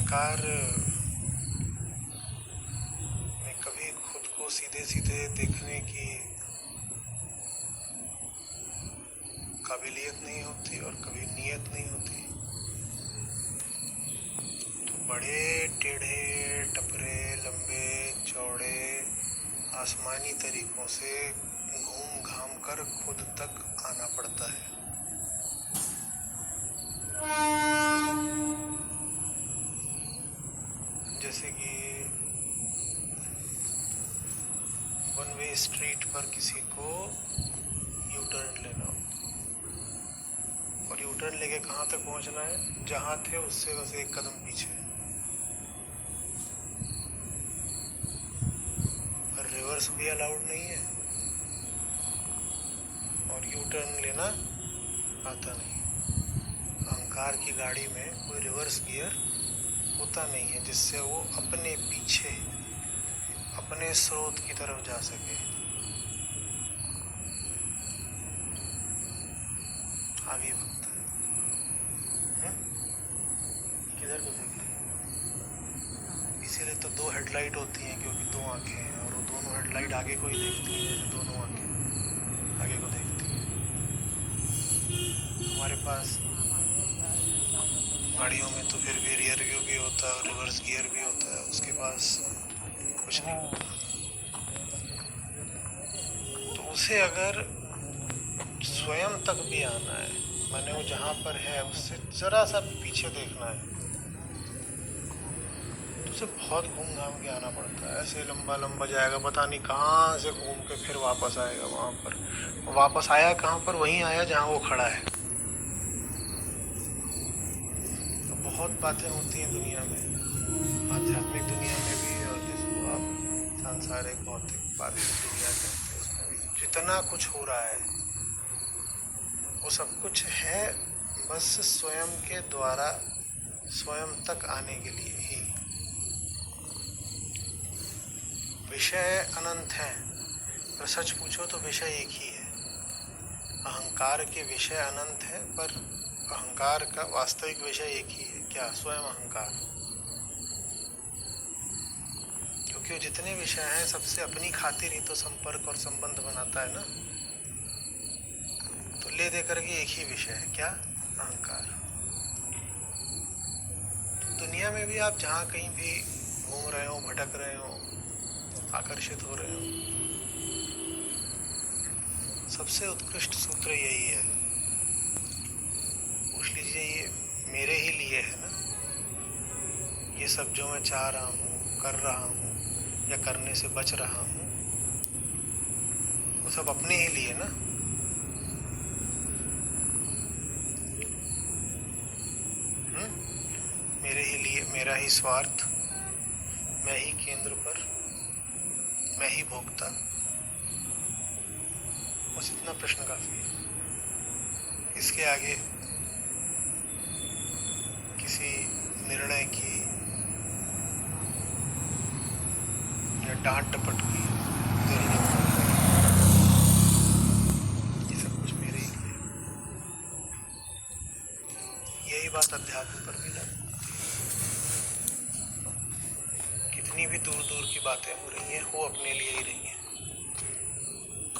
अहंकार में कभी खुद को सीधे सीधे देखने की काबिलियत नहीं होती और कभी नीयत नहीं होती। तो बड़े टेढ़े टपरे लंबे चौड़े आसमानी तरीकों से घूम घाम कर खुद तक आना पड़ता है। जैसे कि वन वे स्ट्रीट पर किसी को यू टर्न लेना हो और यू टर्न लेके कहाँ तक पहुँचना है, जहाँ थे उससे बस एक कदम पीछे। पर रिवर्स भी अलाउड नहीं है और यू टर्न लेना आता नहीं। अहंकार की गाड़ी में कोई रिवर्स गियर होता नहीं है जिससे वो अपने पीछे अपने स्रोत की तरफ जा सके। आगे भगता है किधर को देख रही है? इसीलिए तो दो हेडलाइट होती हैं, क्योंकि दो आंखें हैं और वो दोनों हेडलाइट आगे को ही देखती है, जैसे दोनों आंखें आगे को देखती है। हमारे पास गाड़ियों में तो फिर भी रियर व्यू भी होता है और रिवर्स गियर भी होता है, उसके पास कुछ नहीं होता। तो उसे अगर स्वयं तक भी आना है, माने वो जहाँ पर है उससे जरा सा पीछे देखना है, तो उसे बहुत घूम घाम के आना पड़ता है। ऐसे लंबा लंबा जाएगा, पता नहीं कहाँ से घूम के फिर वापस आएगा वहाँ पर। वापस आया कहाँ पर? वहीं आया जहाँ वो खड़ा है। तो बहुत बातें होती हैं दुनिया में, आध्यात्मिक दुनिया में भी और जिसको आप सांसारिक भौतिक पारिवारिक दुनिया कहते हैं उसमें भी। जितना कुछ हो रहा है वो सब कुछ है बस स्वयं के द्वारा स्वयं तक आने के लिए ही। विषय अनंत हैं, पर सच पूछो तो विषय एक ही है। अहंकार के विषय अनंत है, पर अहंकार का वास्तविक विषय एक ही है। क्या? स्वयं अहंकार। क्योंकि वो जितने विषय हैं सबसे अपनी खातिर ही तो संपर्क और संबंध बनाता है ना। तो ले दे करके एक ही विषय है, क्या? अहंकार। तो दुनिया में भी आप जहाँ कहीं भी घूम रहे हो, भटक रहे हो, आकर्षित हो रहे हो, सबसे उत्कृष्ट सूत्र यही है। पूछ लीजिए, ये मेरे ही लिए है ना? ये सब जो मैं चाह रहा हूँ, कर रहा हूँ या करने से बच रहा हूँ, वो सब अपने ही लिए ना। मेरे ही लिए, मेरा ही स्वार्थ, मैं ही केंद्र पर, मैं ही भोगता। बस इतना प्रश्न काफी है। इसके आगे किसी निर्णय की या डांट डपट की जरूरत नहीं। ये सब कुछ मेरे ही लिए। यही बात अध्यात्म पर भी लागू होती है। कितनी भी दूर दूर की बातें हो रही हैं, वो अपने लिए ही रही हैं।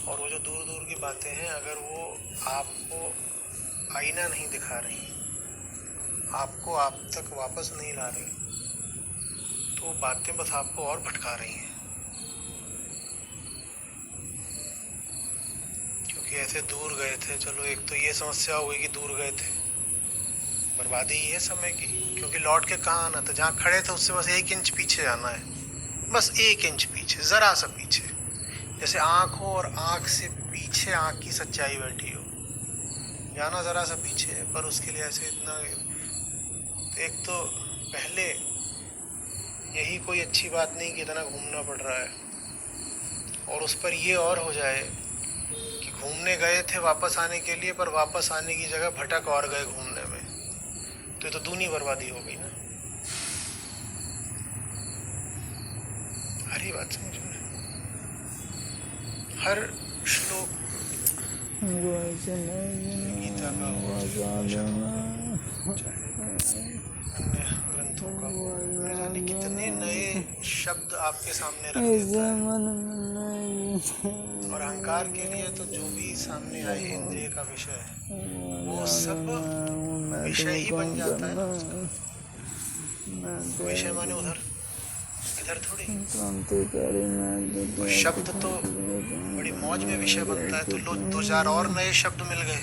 और वो जो दूर दूर की बातें हैं, अगर वो आपको आईना नहीं दिखा रही, आपको आप तक वापस नहीं ला रही, तो वो बातें बस आपको और भटका रही हैं। क्योंकि ऐसे दूर गए थे, चलो एक तो ये समस्या हो गई कि दूर गए थे, बर्बादी ही है समय की। क्योंकि लौट के कहाँ आना था? जहाँ खड़े थे उससे बस 1 इंच पीछे जाना है, बस 1 इंच पीछे, जरा सा पीछे। जैसे आँख हो और आँख से पीछे आँख की सच्चाई बैठी हो, जाना जरा सा पीछे है, पर उसके लिए ऐसे इतना। एक तो पहले यही कोई अच्छी बात नहीं कि इतना घूमना पड़ रहा है, और उस पर ये और हो जाए कि घूमने गए थे वापस आने के लिए, पर वापस आने की जगह भटक और गए घूमने में, तो ये तो दूनी बर्बादी हो गई ना। हरी बात समझ में। हर श्लोक गीता का हो, चाहे अन्य ग्रंथों का हो, न जाने कितने नए शब्द आपके सामने रख देता है। और अहंकार के लिए तो जो भी सामने आए इंद्रिय का विषय वो सब विषय ही बन जाता है ना उसका। विषय माने उधर, इधर थोड़ी। और शब्द तो बड़ी मौज में विषय बनता है, तो दो चार और नए शब्द मिल गए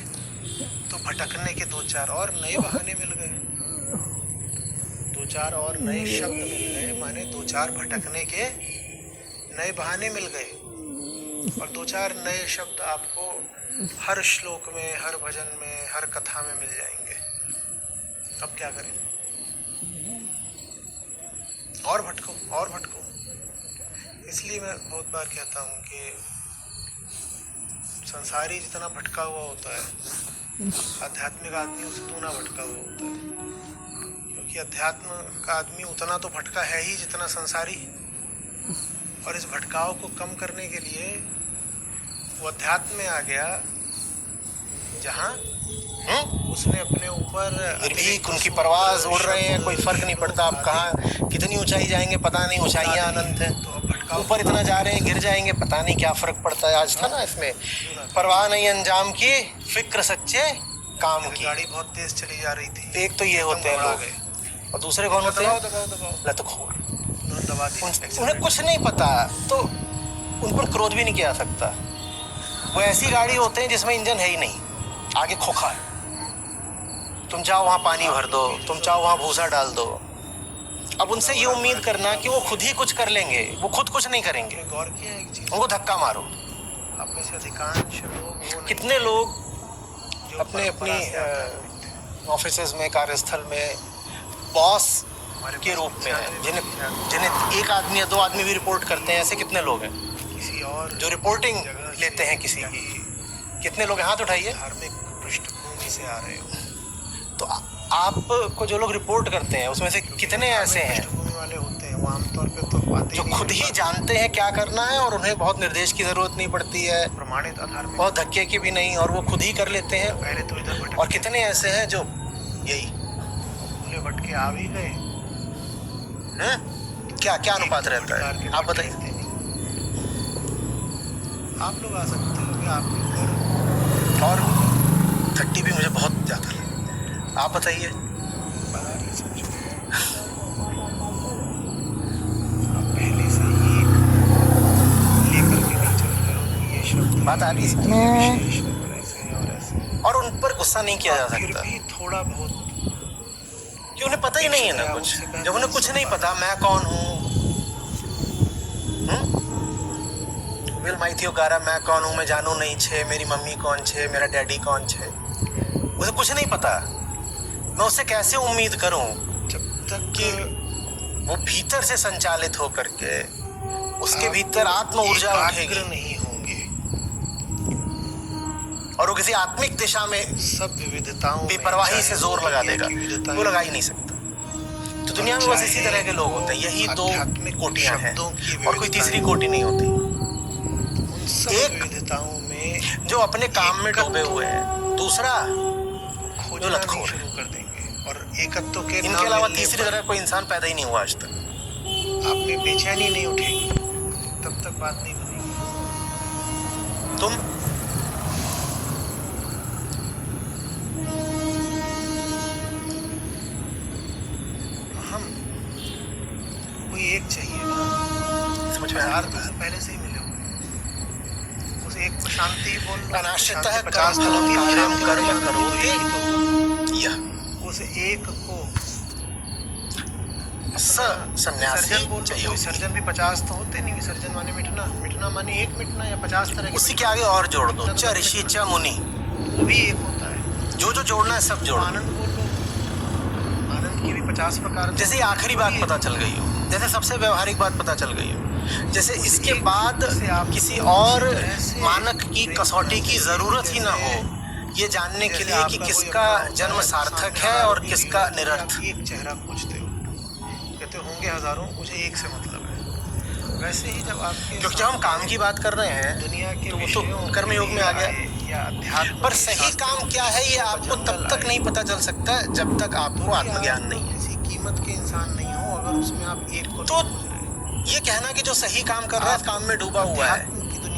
तो भटकने के दो चार और नए बहाने मिल गए। दो चार और नए शब्द मिल गए माने दो चार भटकने के नए बहाने मिल गए। और दो चार नए शब्द आपको हर श्लोक में, हर भजन में, हर कथा में मिल जाएंगे। अब क्या करें? और भटको, और भटको। इसलिए मैं बहुत बार कहता हूँ कि संसारी जितना भटका हुआ होता है, आध्यात्मिक आदमी उससे दूना भटका हुआ होता है। क्योंकि अध्यात्म का आदमी उतना तो भटका है ही जितना संसारी। और इस भटकाव को कम करने के लिए वो अध्यात्म में आ गया जहाँ उसने अपने ऊपर निर्भीक उनकी परवाज़ उड़ रहे हैं, कोई फर्क नहीं पड़ता आप कहाँ कितनी ऊंचाई जाएंगे पता नहीं, ऊंचाइयां अनंत है। ऊपर इतना जा रहे हैं, गिर जाएंगे पता नहीं क्या फर्क पड़ता है। आज था ना इसमें, परवाह नहीं अंजाम की, फिक्र सच्चे काम की। गाड़ी बहुत तेज चली जा रही थी। एक तो ये होते हैं लोग, और दूसरे कौन होते हैं? लतखोर। उन्हें कुछ नहीं पता तो उन पर क्रोध भी नहीं किया जा सकता। वो ऐसी गाड़ी होते हैं जिसमें इंजन है ही नहीं, आगे खोखा है। तुम चाहो वहाँ पानी भर दो, तुम चाहो वहाँ भूसा डाल दो। अब उनसे ये उम्मीद करना कि वो खुद ही कुछ कर लेंगे, वो खुद कुछ नहीं करेंगे। गौर किया एक चीज, उनको धक्का मारो। आप में से अधिकांश लोग, कितने लोग अपने अपनी ऑफिसेज में, कार्यस्थल में बॉस के रूप में हैं, जिन्हें एक आदमी या दो आदमी भी रिपोर्ट करते हैं। ऐसे कितने लोग हैं किसी और जो रिपोर्टिंग लेते हैं किसी की? कितने लोग? हाथ उठाइए। धार्मिक पृष्ठभूमि से आ रहे हो तो आपको जो लोग रिपोर्ट करते हैं उसमें से कितने ऐसे हैं वाले होते हैं, वो आमतौर पे तो बातें जो खुद ही जानते हैं क्या करना है और उन्हें बहुत निर्देश की जरूरत नहीं पड़ती है, प्रमाणित आधार में, बहुत धक्के की भी नहीं, और वो खुद ही कर लेते हैं। पहले तो इधर और कितने ऐसे हैं जो यही भूले भटके आ भी गए हैं? क्या क्या अनुपात रहता है आप बताइए? आप लोग आ सकते हो, आप और 30 भी मुझे बहुत ज्यादा लगा। आप बताइए। पहले से ही लेकर के नहीं चल रहे हो कि ये शब्द बात आ रही है और उन पर गुस्सा नहीं किया जा फिर सकता भी थोड़ा बहुत, कि उन्हें पता ही नहीं है ना कुछ। जब उन्हें कुछ नहीं पता मैं कौन हूँ, विल माइथियो गारा मैं कौन हूँ, मैं जानू नहीं छे, मेरी मम्मी कौन छे, मेरा डैडी कौन छे, उसे कुछ नहीं पता। मैं उससे कैसे उम्मीद करूं जब तक कि वो भीतर से संचालित हो करके उसके भीतर आत्म ऊर्जा उठेगी नहीं होंगे और वो किसी आत्मिक दिशा में सब विविधताओं बेपरवाही से जोर लगा देगा, वो लगा ही नहीं सकता। तो दुनिया में बस इसी तरह के लोग होते हैं, यही दो कोटियां हैं और कोई तीसरी कोटि नहीं होती। एक विविधताओं में जो अपने काम में डूबे हुए हैं, दूसरा जो लतखोर शुरू कर देंगे। और एकत्व के इनके अलावा तीसरी तरह कोई इंसान पैदा ही नहीं हुआ आज तक। आप में बेचैनी नहीं उठेगी तब तक बात नहीं बनेगी। तुम हम कोई एक चाहिए ना, समझ में आ रहा है? पहले से ही मिले हुए, उस एक को शांति बोल लो। अनाश्रितः 50 फलों की कर्म करोति यः, उस एक को सन्यासी चाहिए। विसर्जन भी 50 तो होते नहीं। विसर्जन माने मिटना, मिटना माने एक मिटना या 50 तरह के। उसी के आगे और जोड़ दो, च ऋषि च मुनि, वो भी एक होता है। जो जो जोड़ना है सब जोड़। आनंद बोल लो, आनंद की भी 50 प्रकार। जैसे आखिरी बात पता चल गई हो, जैसे सबसे व्यवहारिक बात पता चल गई हो, जैसे इसके बाद किसी और मानक की कसौटी की जरूरत ही ना हो, ये जानने के लिए कि किसका जन्म सार्थक है और किसका निरर्थ। एक चेहरा खोजते हो, कहते होंगे हजारों, मुझे एक से मतलब है। वैसे ही जब आपके, क्योंकि जब हम काम की बात कर रहे हैं दुनिया के तो वो तो कर्मयोग में आ गया। क्या अध्यात्म पर सही काम क्या है ये आपको तब तक नहीं पता चल सकता जब तक आपको आत्मज्ञान नहीं है। किसी कीमत के इंसान नहीं हो अगर उसमें आप एक को तो ये कहना कि जो सही काम कर रहा है काम में डूबा हुआ है,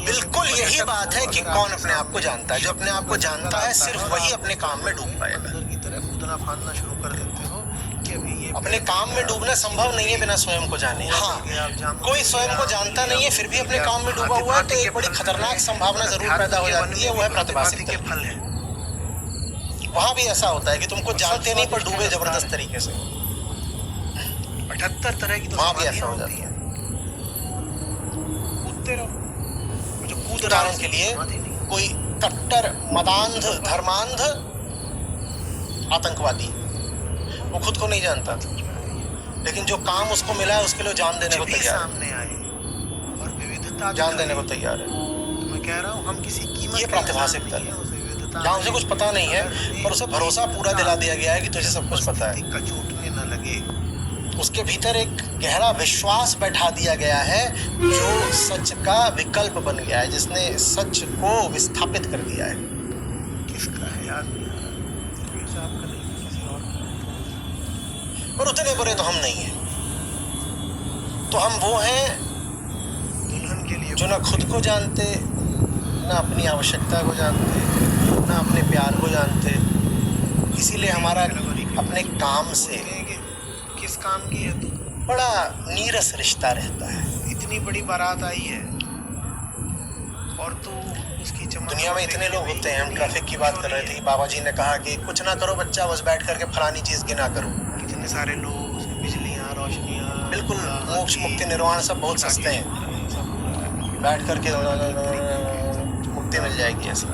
बिल्कुल यही बात है कि कौन अपने आप को जानता है। जो अपने आप को जानता है सिर्फ वही अपने काम में डूब पाएगा। अंदर की तरफ कूदना फांदना शुरू कर देते हो कि अभी ये अपने काम में डूबना संभव नहीं है बिना स्वयं को जाने। हाँ, कोई स्वयं को जानता नहीं है फिर भी अपने काम में डूबा हुआ है तो एक बड़ी खतरनाक संभावना जरूर पैदा हो जाती है, वो है प्रातिभासिक के फल है। वहां भी ऐसा होता है कि तुमको जानते नहीं पर डूबे जबरदस्त तरीके से। 78 तरह की तो वहां भी ऐसा हो समाधियां जाता है। कूदते रहो जो कूद रहा उदाहरण के लिए कोई कट्टर मदांध धर्मांध आतंकवादी, वो खुद को नहीं जानता था लेकिन जो काम उसको मिला है उसके लिए जान देने को जब भी तैयार सामने आए और विविधता जान देने को तैयार है। तो मैं कह रहा हूँ हम किसी कीमत ये के प्रातिभासिक इंसान दल नहीं हैं, उस विविधता जहाँ उसे कुछ पता नहीं है पर उसे भरोसा पूरा दिला दिया गया है कि तुझे सब कुछ पता है। का छूटने न लगे उसके भीतर एक गहरा विश्वास बैठा दिया गया है जो सच का विकल्प बन गया है, जिसने सच को विस्थापित कर दिया है। किसका है याद नहीं आ रहा। कबीर साहब का नहीं किसी और का। पर उतने बुरे तो हम नहीं हैं। तो हम वो हैं दुल्हन के लिए जो ना खुद को जानते, ना अपनी आवश्यकता को जानते, ना अपने प्यार को जानते। इसीलिए हमारा अपने काम से किस काम की है तू? बड़ा नीरस रिश्ता रहता है। इतनी बड़ी बारात आई है और तू उसकी चमक। दुनिया में इतने लोग होते हैं। हम ट्रैफिक की बात कर रहे थे, बाबा जी ने कहा कि कुछ ना करो बच्चा, बस बैठ करके फलानी चीज गिना करो। कितने सारे लोग उसमें बिजलियां रोशनियां बिल्कुल मोक्ष मुक्ति निर्वाण सब बहुत सस्ते हैं, बैठ करके मुक्ति मिल जाएगी। ऐसा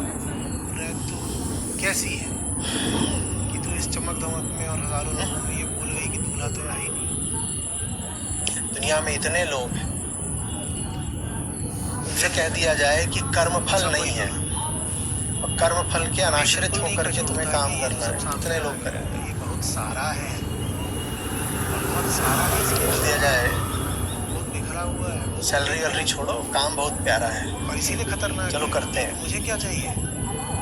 तू कैसी है कि तू इस चमक धमक में और हजारों लोगों में ये भूल गई कि दूल्हा तो है ही नहीं। दुनिया में इतने लोग हैं, उनसे कह दिया जाए कि कर्मफल नहीं है और कर्मफल के अनाश्रित होकर के तुम्हें काम करना है, कितने लोग करें। ये बहुत सारा है, बहुत सारा है। बोल दिया जाए बहुत बिखरा हुआ है। सैलरी वैलरी छोड़ो, काम बहुत प्यारा है और इसीलिए खतरनाक चलो है। करते हैं। मुझे क्या चाहिए?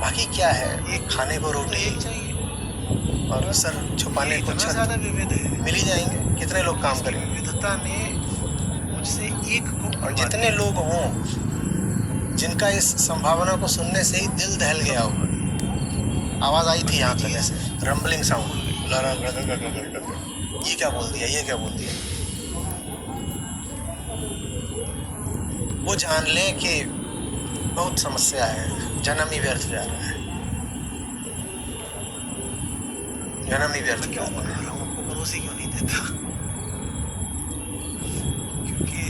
बाकी क्या है, एक खाने को तो रोटी एक चाहिए और सर छुपाने को इतना छत ज्यादा विविध है। मिल ही जाएंगे। कितने लोग काम करेंगे। विविधता ने मुझसे एक को और जितने लोग हों जिनका इस संभावना को सुनने से ही दिल दहल गया होगा। आवाज आई थी यहाँ तक ऐसे रंबलिंग साउंड, ये क्या बोल दिया, ये क्या बोल दिया। वो जान लें कि बहुत समस्या है, जन्म ही व्यर्थ जा रहा है, जन्म ही व्यर्थ जा रहा है। आपको भरोसे क्यों नहीं देता? क्योंकि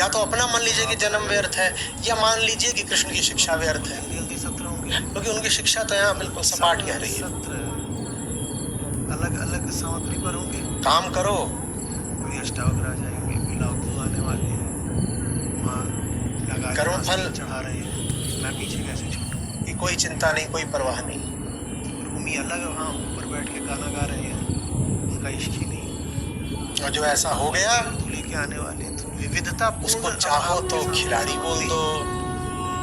या तो अपना मान लीजिए कि जन्म व्यर्थ है, या मान लीजिए कि कृष्ण की शिक्षा व्यर्थ है, जल्दी सत्र होंगे क्योंकि उनकी शिक्षा तो यहाँ बिल्कुल सपाट कह रही है। सत्र अलग अलग सामग्री पर होंगे। काम करो, कोई अष्टावक्र आ जाएंगे, बिलावतू आने वाले हैं, माँ लगा कर्मफल चढ़ा रहे हैं, मैं पीछे कैसे छूटूं? कि कोई चिंता नहीं, कोई परवाह नहीं। भूमि अलग है, वहाँ ऊपर बैठ के गाना गा रहे हैं, उनका इश्क ही नहीं। और जो ऐसा हो गया तू लेके आने वाले हैं, तो विविधता उसको चाहो तो खिलाड़ी बोल दो,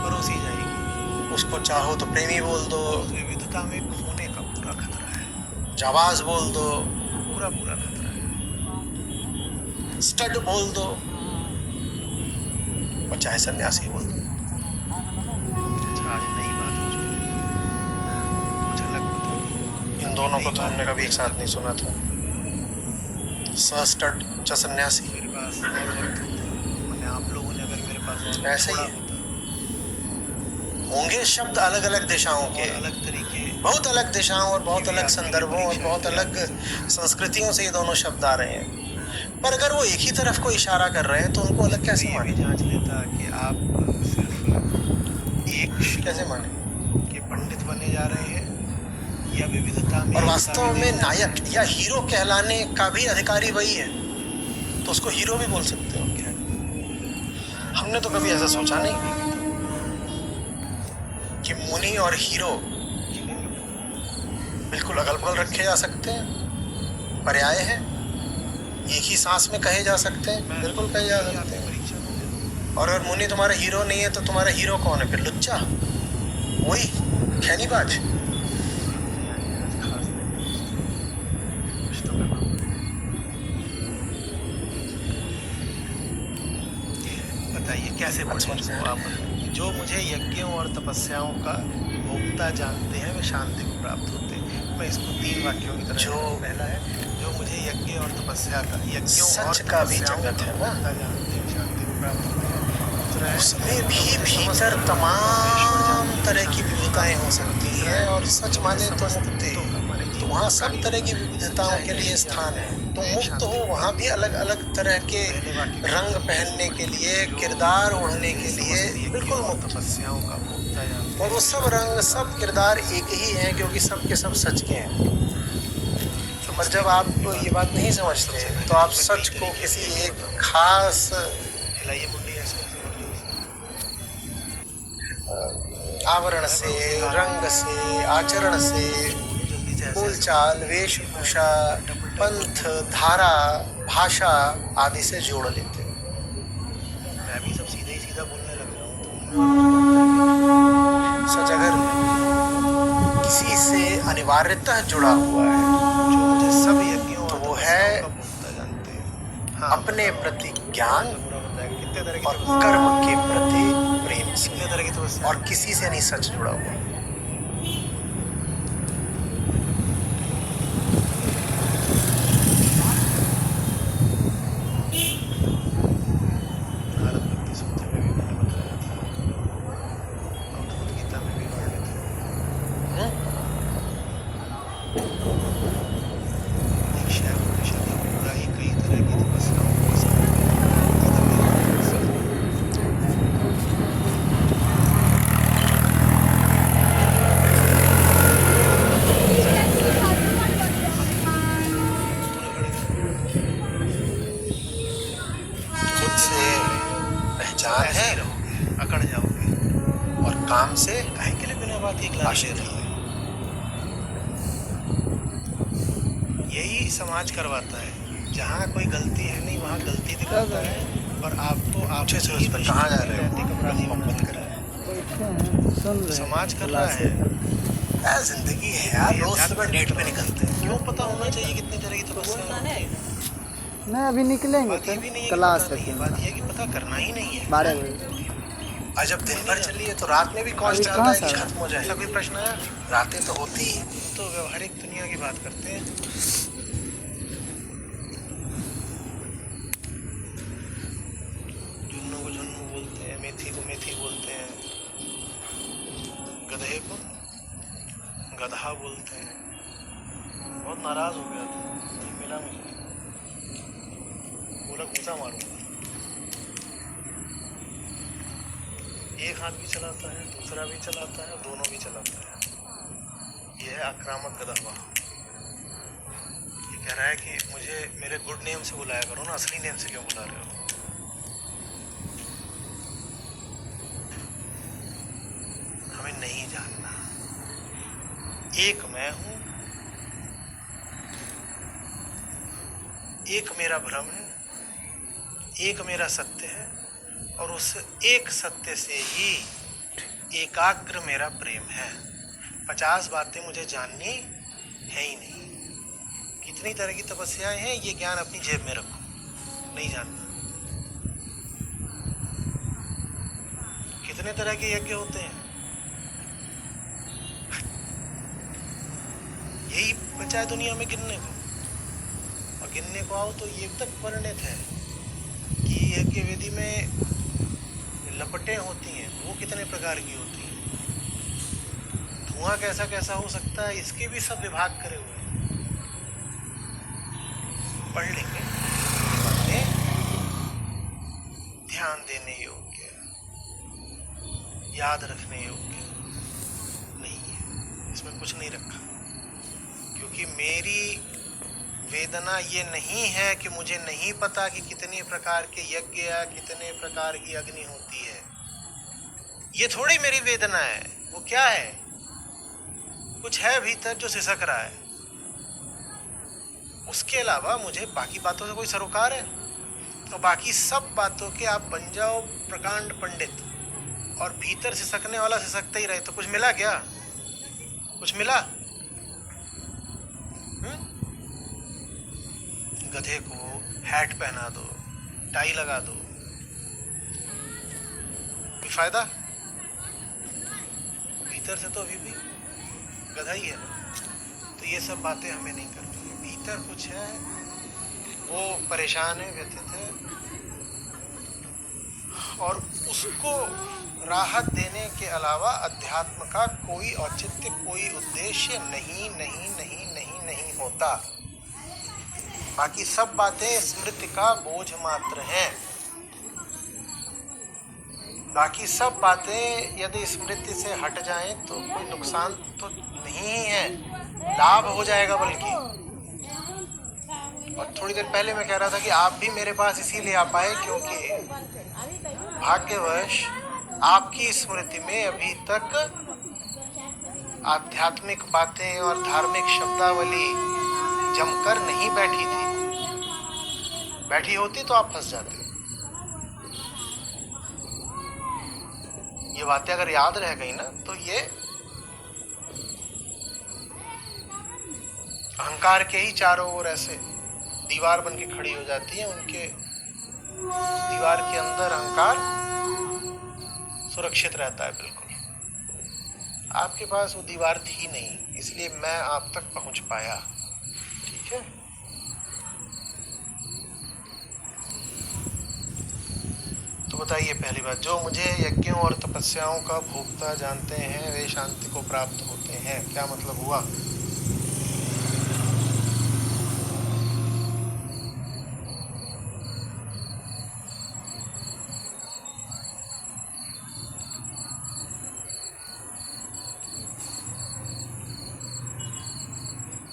परोसी जाएगी। उसको चाहो तो प्रेमी बोल दो, विविधता में खोने का पूरा खतरा है, जाबाज बोल दो, पूरा पूरा खतरा है। स्टड बोल दो और चाहे सन्यासी बोल दो। अच्छा, आज नई बात हो चुकी है। कुछ अलग बताओ। इन दोनों को तो हमने कभी एक साथ नहीं सुना था। स्टड च सन्यासी मेरे पास और वक्त होता, मैंने आप लोगों ने अगर मेरे पास और ऐसे ही थोड़ा है। होता, होंगे शब्द अलग अलग दिशाओं के, और अलग तरीके, बहुत अलग दिशाओं और बहुत अलग संदर्भों और बहुत अलग संस्कृतियों से ये दोनों शब्द आ रहे हैं। पर अगर वो एक ही तरफ को इशारा कर रहे हैं तो उनको अलग कैसे ये माने? भी जांच लेता कि आप सिर्फ एक कैसे माने? के पंडित बने जा रहे हैं या विविधता में। और वास्तव में नायक या हीरो कहलाने का भी अधिकारी वही है, तो उसको हीरो भी बोल सकते हो क्या? हमने तो कभी ऐसा सोचा नहीं कि मुनि और हीरो बिल्कुल अगल बगल रखे जा सकते हैं, पर्याय है, एक ही सांस में कहे जा सकते हैं, बिल्कुल कहे जा सकते हैं। परीक्षा में और अगर मुनि तुम्हारा हीरो नहीं है तो तुम्हारा हीरो कौन है फिर? लुच्चा, वही खैनीबाज। बताइए कैसे बढ़े इसको आप? जो मुझे यज्ञों और तपस्याओं का भोक्ता जानते हैं वे शांति को प्राप्त होते हैं। मैं इसको 3 वाक्यों की तरह जो पहला है, जो मुझे यज्ञ और तपस्या का यज्ञों सच और का भी तपस्याओं जगत है ना, भोक्ता जानते हैं शांति को प्राप्त होते हैं। दूसरा है, उसमें भी भीतर तमाम तरह की विविधताएं हो सकती हैं और सच माने तो मुक्ति, तो वहाँ सब तरह की विविधताओं के लिए स्थान है। तो मुक्त हो, वहाँ भी अलग अलग तरह के रंग पहनने के लिए, किरदार ओढ़ने के लिए बिल्कुल मुक्त। तपस्याओं का भोक्ता जानते और वो सब रंग, सब किरदार एक ही हैं, क्योंकि सब के सब सच के हैं। पर जब आप ये बात नहीं समझते तो आप सच को किसी एक खास हिलाइए मुंडी ऐसे आवरण से, रंग से, आचरण से, बोलचाल, वेशभूषा, पंथ, धारा, भाषा आदि से जोड़ लेते हैं। मैं भी सब सीधा ही सीधा बोलने लग रहा हूँ। सच अगर किसी से अनिवार्यतः जुड़ा हुआ है जो मुझे सब यज्ञों तो और वो है तपस्याओं का भोक्ता जानते हैं। हाँ, अपने प्रति ज्ञान कितने तरह की और तपस्या, कर्म के प्रति प्रेम से, कितने तरह की तपस्या और किसी से नहीं सच जुड़ा हुआ। भारत भक्ति सूत्र में भी मैंने बताया था और भगवद गीता में भी वर्णित है। दीक्षा उपनिषद में पूरा ही कई तरह की तपस्याओं को खुद से पहचान है, अकड़ जाओगे और काम से काहे के लिए बिना बात की क्लास आश्रित रही है। यही समाज करवाता है, जहाँ कोई गलती है नहीं वहाँ गलती दिखाता है और आपको अच्छे से उस पर कहाँ जा रहे हो? अपराधी मोहब्बत कर समाज कर रहा है। यार जिंदगी है यार, रोज सुबह डेट पे निकलते हैं। क्यों पता होना चाहिए कितनी तरह की तपस्या है? नहीं अभी निकलेंगे बात ये फिर भी नहीं है क्लास कि पता नहीं है, बात ये है कि पता करना ही नहीं है। 12 बजे। और जब दिन भर चलिए तो रात में भी कौन अभी चाहता कहाँ है कि से? खत्म हो जाए? ऐसा कोई प्रश्न है? रातें तो होती ही। तो व्यवहारिक दुनिया की बात करते हैं। जुन्नू को जुन्नू बोलते हैं, मेथी को मेथी बोलते हैं, गधे को गधा बोलते हैं। बहुत नाराज हो गया था, नहीं मिला मुझे, बोला घूसा मारूंगा। एक हाथ भी चलाता है, दूसरा भी चलाता है, दोनों भी चलाता है। यह है आक्रामक गधा। ये कह रहा है कि मुझे मेरे गुड नेम से बुलाया करो ना, असली नेम से क्यों बुला रहे हो? हमें नहीं जानना। एक मैं हूं, एक मेरा भ्रम है, एक मेरा सत्य है और उस एक सत्य से ही एकाग्र मेरा प्रेम है। 50 बातें मुझे जाननी है ही नहीं। कितनी तरह की तपस्याएं हैं, ये ज्ञान अपनी जेब में रखो, नहीं जानना। कितने तरह के यज्ञ होते हैं, यही बचा है दुनिया में गिनने को। और गिनने को आओ तो ये तक वर्णित है कि यज्ञ विधि में लपटें होती हैं, वो कितने प्रकार की होती हैं। धुआं कैसा कैसा हो सकता है, इसके भी सब विभाग करे हुए हैं। पढ़ लेंगे बातें, ध्यान देने योग्य, याद रखने योग्य नहीं है, इसमें कुछ नहीं रखा। क्योंकि मेरी वेदना ये नहीं है कि मुझे नहीं पता कि कितने प्रकार के यज्ञ या कितने प्रकार की अग्नि होती है। ये थोड़ी मेरी वेदना है। वो क्या है? कुछ है भीतर जो सिसक रहा है। उसके अलावा मुझे बाकी बातों से कोई सरोकार है? तो बाकी सब बातों के आप बन जाओ प्रकांड पंडित, और भीतर सिसकने वाला सिसकता ही रहे, तो कुछ मिला क्या? कुछ मिला? गधे को हैट पहना दो, टाई लगा दो, कोई फायदा? भीतर से तो अभी भी गधा ही है ना। तो ये सब बातें हमें नहीं करनी है। भीतर कुछ है, वो परेशान है, व्यथित है, और उसको राहत देने के अलावा अध्यात्म का कोई औचित्य, कोई उद्देश्य नहीं नहीं नहीं नहीं नहीं होता। बाकी सब बातें स्मृति का बोझ मात्र हैं। बाकी सब बातें यदि स्मृति से हट जाएं तो कोई नुकसान तो नहीं है, लाभ हो जाएगा बल्कि। और थोड़ी देर पहले मैं कह रहा था कि आप भी मेरे पास इसीलिए आ पाए क्योंकि भाग्यवश आपकी स्मृति में अभी तक आध्यात्मिक बातें और धार्मिक शब्दावली जमकर नहीं बैठी थी। बैठी होती तो आप फंस जाते। ये बातें अगर याद रह गई ना तो ये अहंकार के ही चारों ओर ऐसे दीवार बन के खड़ी हो जाती है। उनके दीवार के अंदर अहंकार सुरक्षित रहता है बिल्कुल। आपके पास वो दीवार थी नहीं, इसलिए मैं आप तक पहुंच पाया। ठीक है, तो बताइए पहली बात, जो मुझे यज्ञों और तपस्याओं का भोक्ता जानते हैं वे शांति को प्राप्त होते हैं। क्या मतलब हुआ?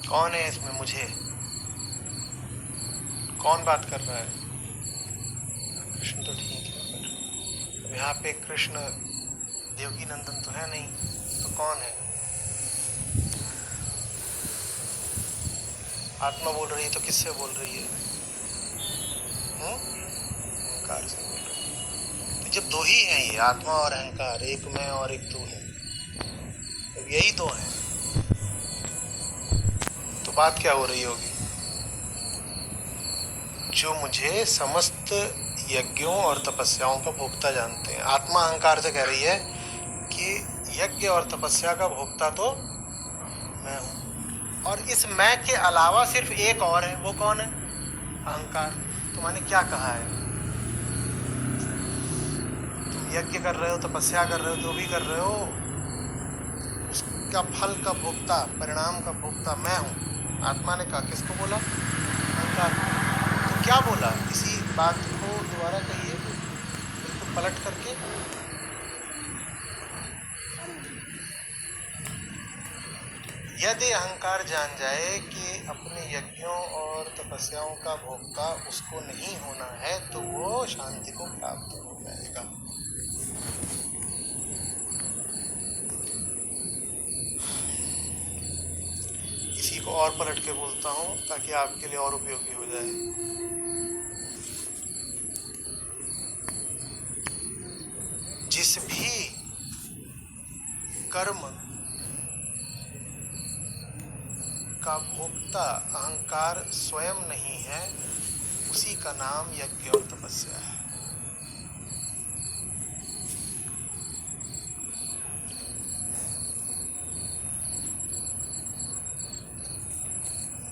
कौन है इसमें? मुझे कौन बात कर रहा है? कृष्ण तो ठीक है, पर यहाँ पे कृष्ण देवकी नंदन तो है नहीं, तो कौन है? आत्मा बोल रही है तो किससे बोल रही है? अहंकार से बोल रही है। तो जब दो ही हैं ये, आत्मा और अहंकार, एक मैं और एक तू है, तो यही दो हैं, तो बात क्या हो रही होगी? जो मुझे समस्त यज्ञों और तपस्याओं का भोक्ता जानते हैं। आत्मा अहंकार से कह रही है कि यज्ञ और तपस्या का भोक्ता तो मैं हूं, और इस मैं के अलावा सिर्फ एक और है। वो कौन है? अहंकार। तो मैंने क्या कहा है? तुम यज्ञ कर रहे हो, तपस्या कर रहे हो, जो भी कर रहे हो, उसका फल का भोक्ता, परिणाम का भोक्ता मैं हूं। आत्मा ने कहा, किसको बोला? अहंकार। तो क्या बोला? इसी बात को दोबारा कहिए बिल्कुल पलट करके। यदि अहंकार जान जाए कि अपने यज्ञों और तपस्याओं का भोक्ता उसको नहीं होना है तो वो शांति को प्राप्त हो जाएगा। इसी को और पलट के बोलता हूं ताकि आपके लिए और उपयोगी हो जाए। जिस भी कर्म का भोक्ता अहंकार स्वयं नहीं है, उसी का नाम यज्ञ और तपस्या है।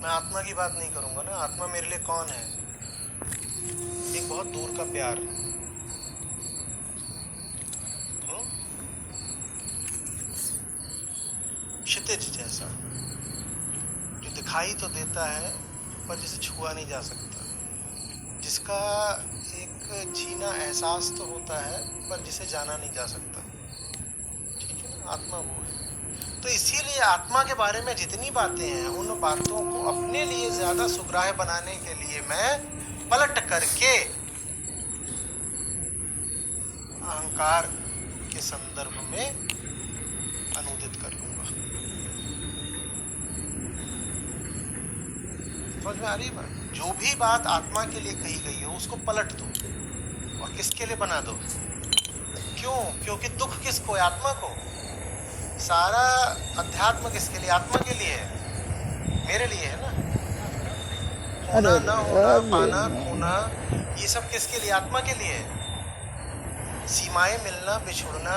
मैं आत्मा की बात नहीं करूंगा ना। आत्मा मेरे लिए कौन है? एक बहुत दूर का प्यार, क्षितिज जैसा, जो दिखाई तो देता है पर जिसे छुआ नहीं जा सकता, जिसका एक जीना एहसास तो होता है पर जिसे जाना नहीं जा सकता। ठीक है ना, आत्मा वो है। तो इसीलिए आत्मा के बारे में जितनी बातें हैं, उन बातों को अपने लिए ज्यादा सुग्राह्य बनाने के लिए मैं पलट करके अहंकार के संदर्भ में अनुदित कर लूंगा। समझ में आ रही बात? जो भी बात आत्मा के लिए कही गई हो उसको पलट दो और किसके लिए बना दो? क्यों? क्योंकि दुख किसको है? आत्मा को। सारा अध्यात्म किसके लिए? आत्मा के लिए है, मेरे लिए है ना। होना ना होना, पाना खोना, ये सब किसके लिए? आत्मा के लिए है। सीमाएं मिलना, बिछुड़ना,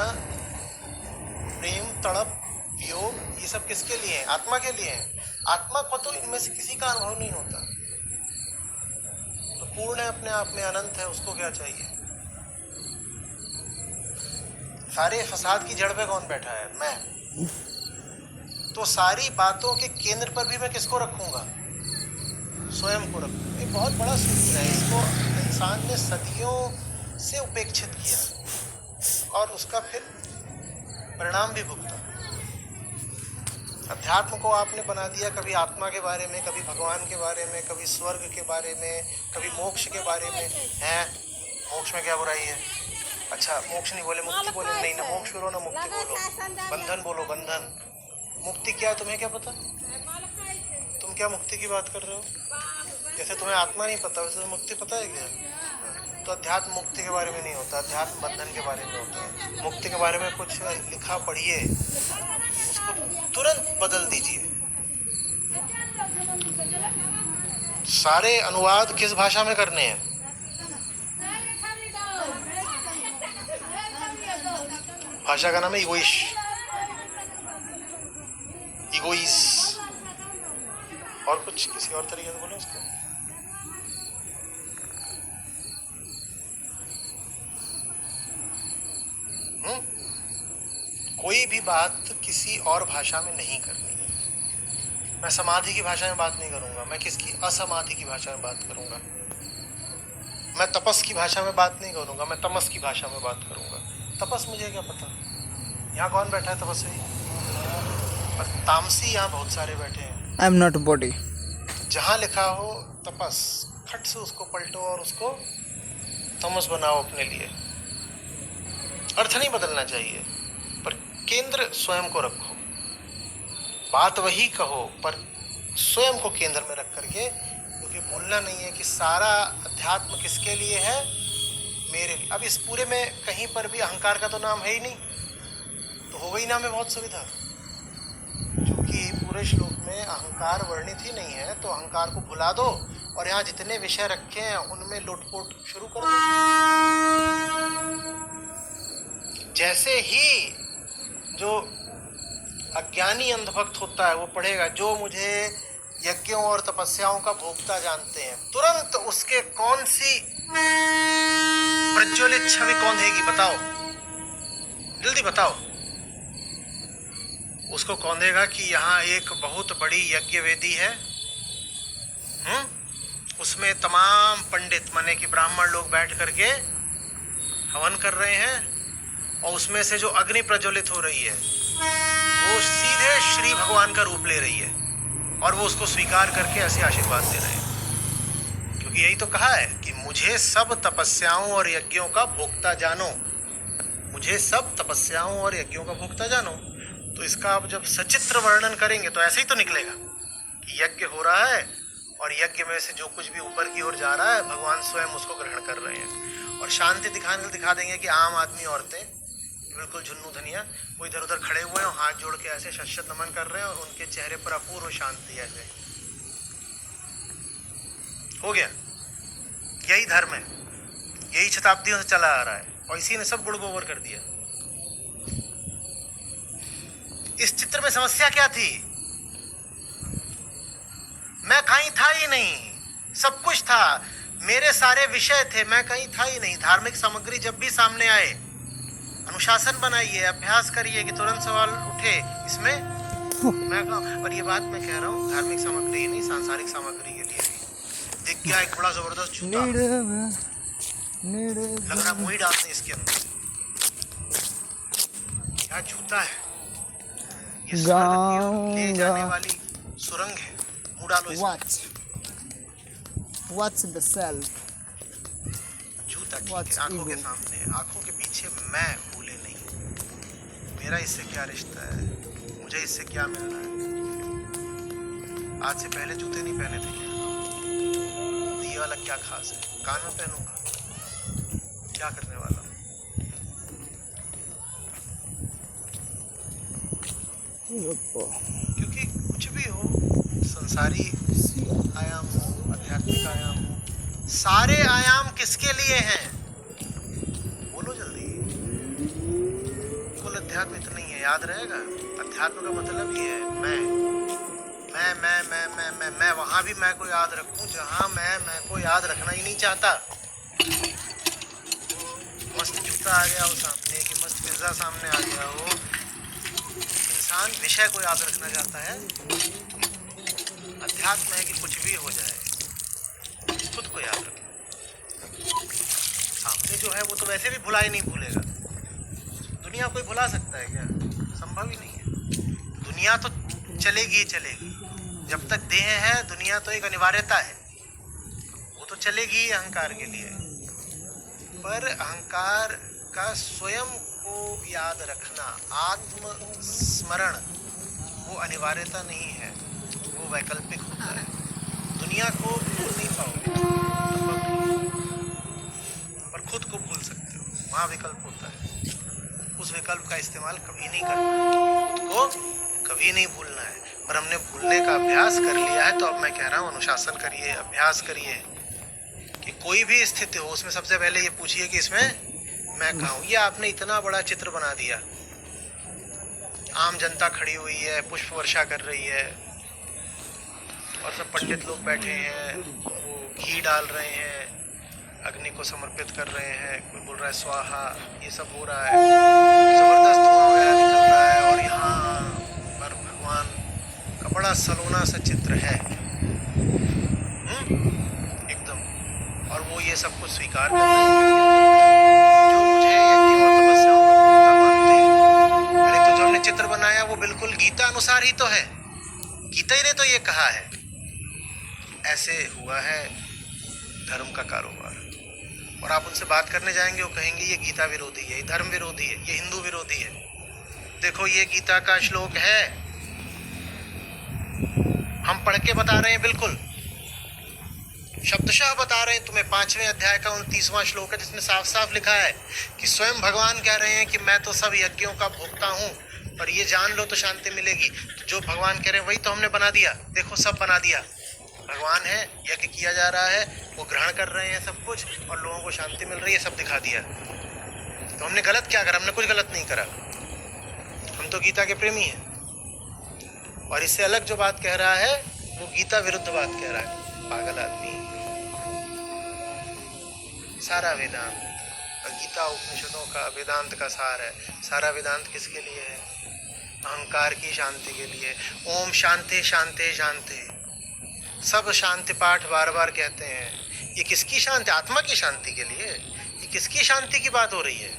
प्रेम, तड़प, वियोग, ये सब किसके लिए है? आत्मा के लिए है। आत्मा को तो इनमें से किसी का अनुभव नहीं होता। तो पूर्ण है, अपने आप में अनंत है, उसको क्या चाहिए? सारे फसाद की जड़ पे कौन बैठा है? मैं। तो सारी बातों के केंद्र पर भी मैं किसको रखूंगा? स्वयं को रखूंगा। ये बहुत बड़ा सूत्र है, इसको इंसान ने सदियों से उपेक्षित किया और उसका फिर परिणाम भी भुगता। अध्यात्म को आपने बना दिया कभी आत्मा के बारे में, कभी भगवान के बारे में, कभी स्वर्ग के बारे में, कभी मोक्ष के बारे में। हैं, मोक्ष में क्या बुराई है? अच्छा, मोक्ष नहीं बोले, मुक्ति बोले। नहीं ना, मोक्ष बोलो ना मुक्ति बोलो, बंधन बोलो, बंधन। मुक्ति क्या है तुम्हें क्या पता? तुम क्या मुक्ति की बात कर रहे हो? जैसे तुम्हें आत्मा नहीं पता वैसे मुक्ति पता है क्या? तो अध्यात्म मुक्ति के बारे में नहीं होता, अध्यात्म बंधन के बारे में होता है। मुक्ति के बारे में कुछ लिखा पढ़िए, उसको तुरंत बदल दीजिए। सारे अनुवाद किस भाषा में करने हैं? भाषा का नाम है इगोइश, इगोइस। और कुछ किसी और तरीके से बोले उसको। कोई भी बात किसी और भाषा में नहीं करनी है। मैं समाधि की भाषा में बात नहीं करूंगा, मैं किसकी? असमाधि की भाषा में बात करूंगा। मैं तपस की भाषा में बात नहीं करूंगा, मैं तमस की भाषा में बात करूंगा। तपस मुझे क्या पता? यहाँ कौन बैठा है तपस्वी? और तामसी यहाँ बहुत सारे बैठे हैं। I am not body. जहाँ लिखा हो तपस, खट से उसको पलटो और उसको तमस बनाओ अपने लिए। अर्थ नहीं बदलना चाहिए, पर केंद्र स्वयं को रखो। बात वही कहो पर स्वयं को केंद्र में रख करके, क्योंकि भूलना नहीं है कि सारा अध्यात्म किसके लिए है? मेरे लिए। अब इस पूरे में कहीं पर भी अहंकार का तो नाम है ही नहीं, तो हो गई ना में बहुत सुविधा। क्योंकि पूरे श्लोक में अहंकार वर्णित ही नहीं है, तो अहंकार को भुला दो और यहाँ जितने विषय रखे हैं उनमें लुटपुट शुरू कर दो। जैसे ही जो अज्ञानी अंधभक्त होता है वो पढ़ेगा, जो मुझे यज्ञों और तपस्याओं का भोक्ता जानते हैं, तुरंत उसके कौन सी प्रज्वलित छवि कौन देगी? बताओ, जल्दी बताओ। उसको कौन देगा कि यहाँ एक बहुत बड़ी यज्ञ वेदी है, उसमें तमाम पंडित माने कि ब्राह्मण लोग बैठ करके हवन कर रहे हैं और उसमें से जो अग्नि प्रज्वलित हो रही है वो सीधे श्री भगवान का रूप ले रही है और वो उसको स्वीकार करके ऐसे आशीर्वाद दे रहे हैं। क्योंकि यही तो कहा है कि मुझे सब तपस्याओं और यज्ञों का भोक्ता जानो, मुझे सब तपस्याओं और यज्ञों का भोक्ता जानो। तो इसका आप जब सचित्र वर्णन करेंगे तो ऐसे ही तो निकलेगा कि यज्ञ हो रहा है और यज्ञ में से जो कुछ भी ऊपर की ओर जा रहा है भगवान स्वयं उसको ग्रहण कर रहे हैं। और शांति दिखा देंगे कि आम आदमी, औरतें बिल्कुल झुन्नू धनिया वो इधर उधर खड़े हुए हैं और हाथ जोड़ के ऐसे शत नमन कर रहे हैं और उनके चेहरे पर अपूर्व शांति ऐसे। हो गया, यही धर्म है, यही शताब्दियों से चला आ रहा है और इसी ने सब गुड़ गोबर कर दिया। इस चित्र में समस्या क्या थी? मैं कहीं था ही नहीं, सब कुछ था, मेरे सारे विषय थे, मैं कहीं था ही नहीं। धार्मिक सामग्री जब भी सामने आए, अनुशासन बनाइए, अभ्यास करिए कि तुरंत सवाल उठे इसमें मैं कहूँ। और ये बात मैं कह रहा हूँ धार्मिक सामग्री ही नहीं, सांसारिक सामग्री के लिए भी। दिख गया एक बड़ा जबरदस्त जूता, लग रहा मुही डालते इसके अंदर। क्या जूता है ये? ले जाने वाली सुरंग है, मुँह डालो इसमें। What's the self? जूता ठीक है, आंखों के सामने, आंखों के पीछे मैं, भूले नहीं। मेरा इससे क्या रिश्ता है? मुझे इससे क्या मिल रहा है? आज से पहले जूते नहीं पहने थे क्या? ये वाला क्या खास है? कान में पहनूंगा, क्या करने वाला हूँ? क्योंकि कुछ भी हो, संसारी आयाम हो, आध्यात्मिक आयाम हो, सारे आयाम किसके लिए हैं? बोलो जल्दी। कुल अध्यात्म इतना ही है, याद रहेगा। अध्यात्म का मतलब ये है मैं वहां भी मैं को याद रखूं जहां मैं को याद रखना ही नहीं चाहता। मस्त जूता आ गया हो सामने, कि मस्त पिज्जा सामने आ गया हो, इंसान विषय को याद रखना चाहता है। अध्यात्म है कि कुछ भी हो जाए खुद को याद रखो। सामने जो है वो तो वैसे भी भुला ही नहीं भूलेगा। दुनिया कोई भुला सकता है क्या? संभव ही नहीं है। दुनिया तो चलेगी ही चलेगी, जब तक देह है दुनिया तो एक अनिवार्यता है, वो तो चलेगी ही अहंकार के लिए। पर अहंकार का स्वयं को याद रखना, आत्म स्मरण, वो अनिवार्यता नहीं है, वो वैकल्पिक होता है। दुनिया को भूल नहीं पाओगे, पर खुद को भूल सकते हो, वहाँ विकल्प होता है। उस विकल्प का इस्तेमाल कभी नहीं करना, खुद को कभी नहीं भूलना है। पर हमने भूलने का अभ्यास कर लिया है, तो अब मैं कह रहा हूँ अनुशासन करिए, अभ्यास करिए कि कोई भी स्थिति हो उसमें सबसे पहले ये पूछिए कि इसमें मैं कहाँ हूँ। ये आपने इतना बड़ा चित्र बना दिया, आम जनता खड़ी हुई है, पुष्प वर्षा कर रही है और सब पंडित लोग बैठे हैं, वो घी डाल रहे हैं, अग्नि को समर्पित कर रहे हैं, कोई बोल रहा है स्वाहा, ये सब हो रहा है, जबरदस्त धुआं वगैरह निकल रहा है और यहाँ पर भगवान का बड़ा सलोना सा चित्र है एकदम। और वो ये सब कुछ स्वीकार कर रहे हैं जो मुझे यज्ञ और तपस्याओं का पूर्णता मानते हैं। अरे तो जो हमने चित्र बनाया वो बिल्कुल गीता अनुसार ही तो है, गीता ही ने तो ये कहा है। ऐसे हुआ है धर्म का कारोबार। और आप उनसे बात करने जाएंगे, वो कहेंगे ये गीता विरोधी है, ये धर्म विरोधी है, ये हिंदू विरोधी है। देखो ये गीता का श्लोक है, हम पढ़ के बता रहे हैं, बिल्कुल शब्दशः बता रहे हैं तुम्हें। 5वें अध्याय का 29वां श्लोक है, जिसमें साफ साफ लिखा है कि स्वयं भगवान कह रहे हैं कि मैं तो सब यज्ञों का भोक्ता हूँ, पर ये जान लो तो शांति मिलेगी। तो जो भगवान कह रहे हैं वही तो हमने बना दिया। देखो सब बना दिया, भगवान है, यज्ञ किया जा रहा है, वो ग्रहण कर रहे हैं सब कुछ और लोगों को शांति मिल रही है, सब दिखा दिया। तो हमने गलत क्या करा? हमने कुछ गलत नहीं करा, हम तो गीता के प्रेमी हैं। और इससे अलग जो बात कह रहा है वो गीता विरुद्ध बात कह रहा है, पागल आदमी। सारा वेदांत, गीता उपनिषदों का वेदांत का सार है। सारा वेदांत किसके लिए है? अहंकार की शांति के लिए। ओम शांति शांति शांति, सब शांति पाठ बार बार कहते हैं। ये किसकी शांति? आत्मा की शांति के लिए। ये किसकी शांति की बात हो रही है?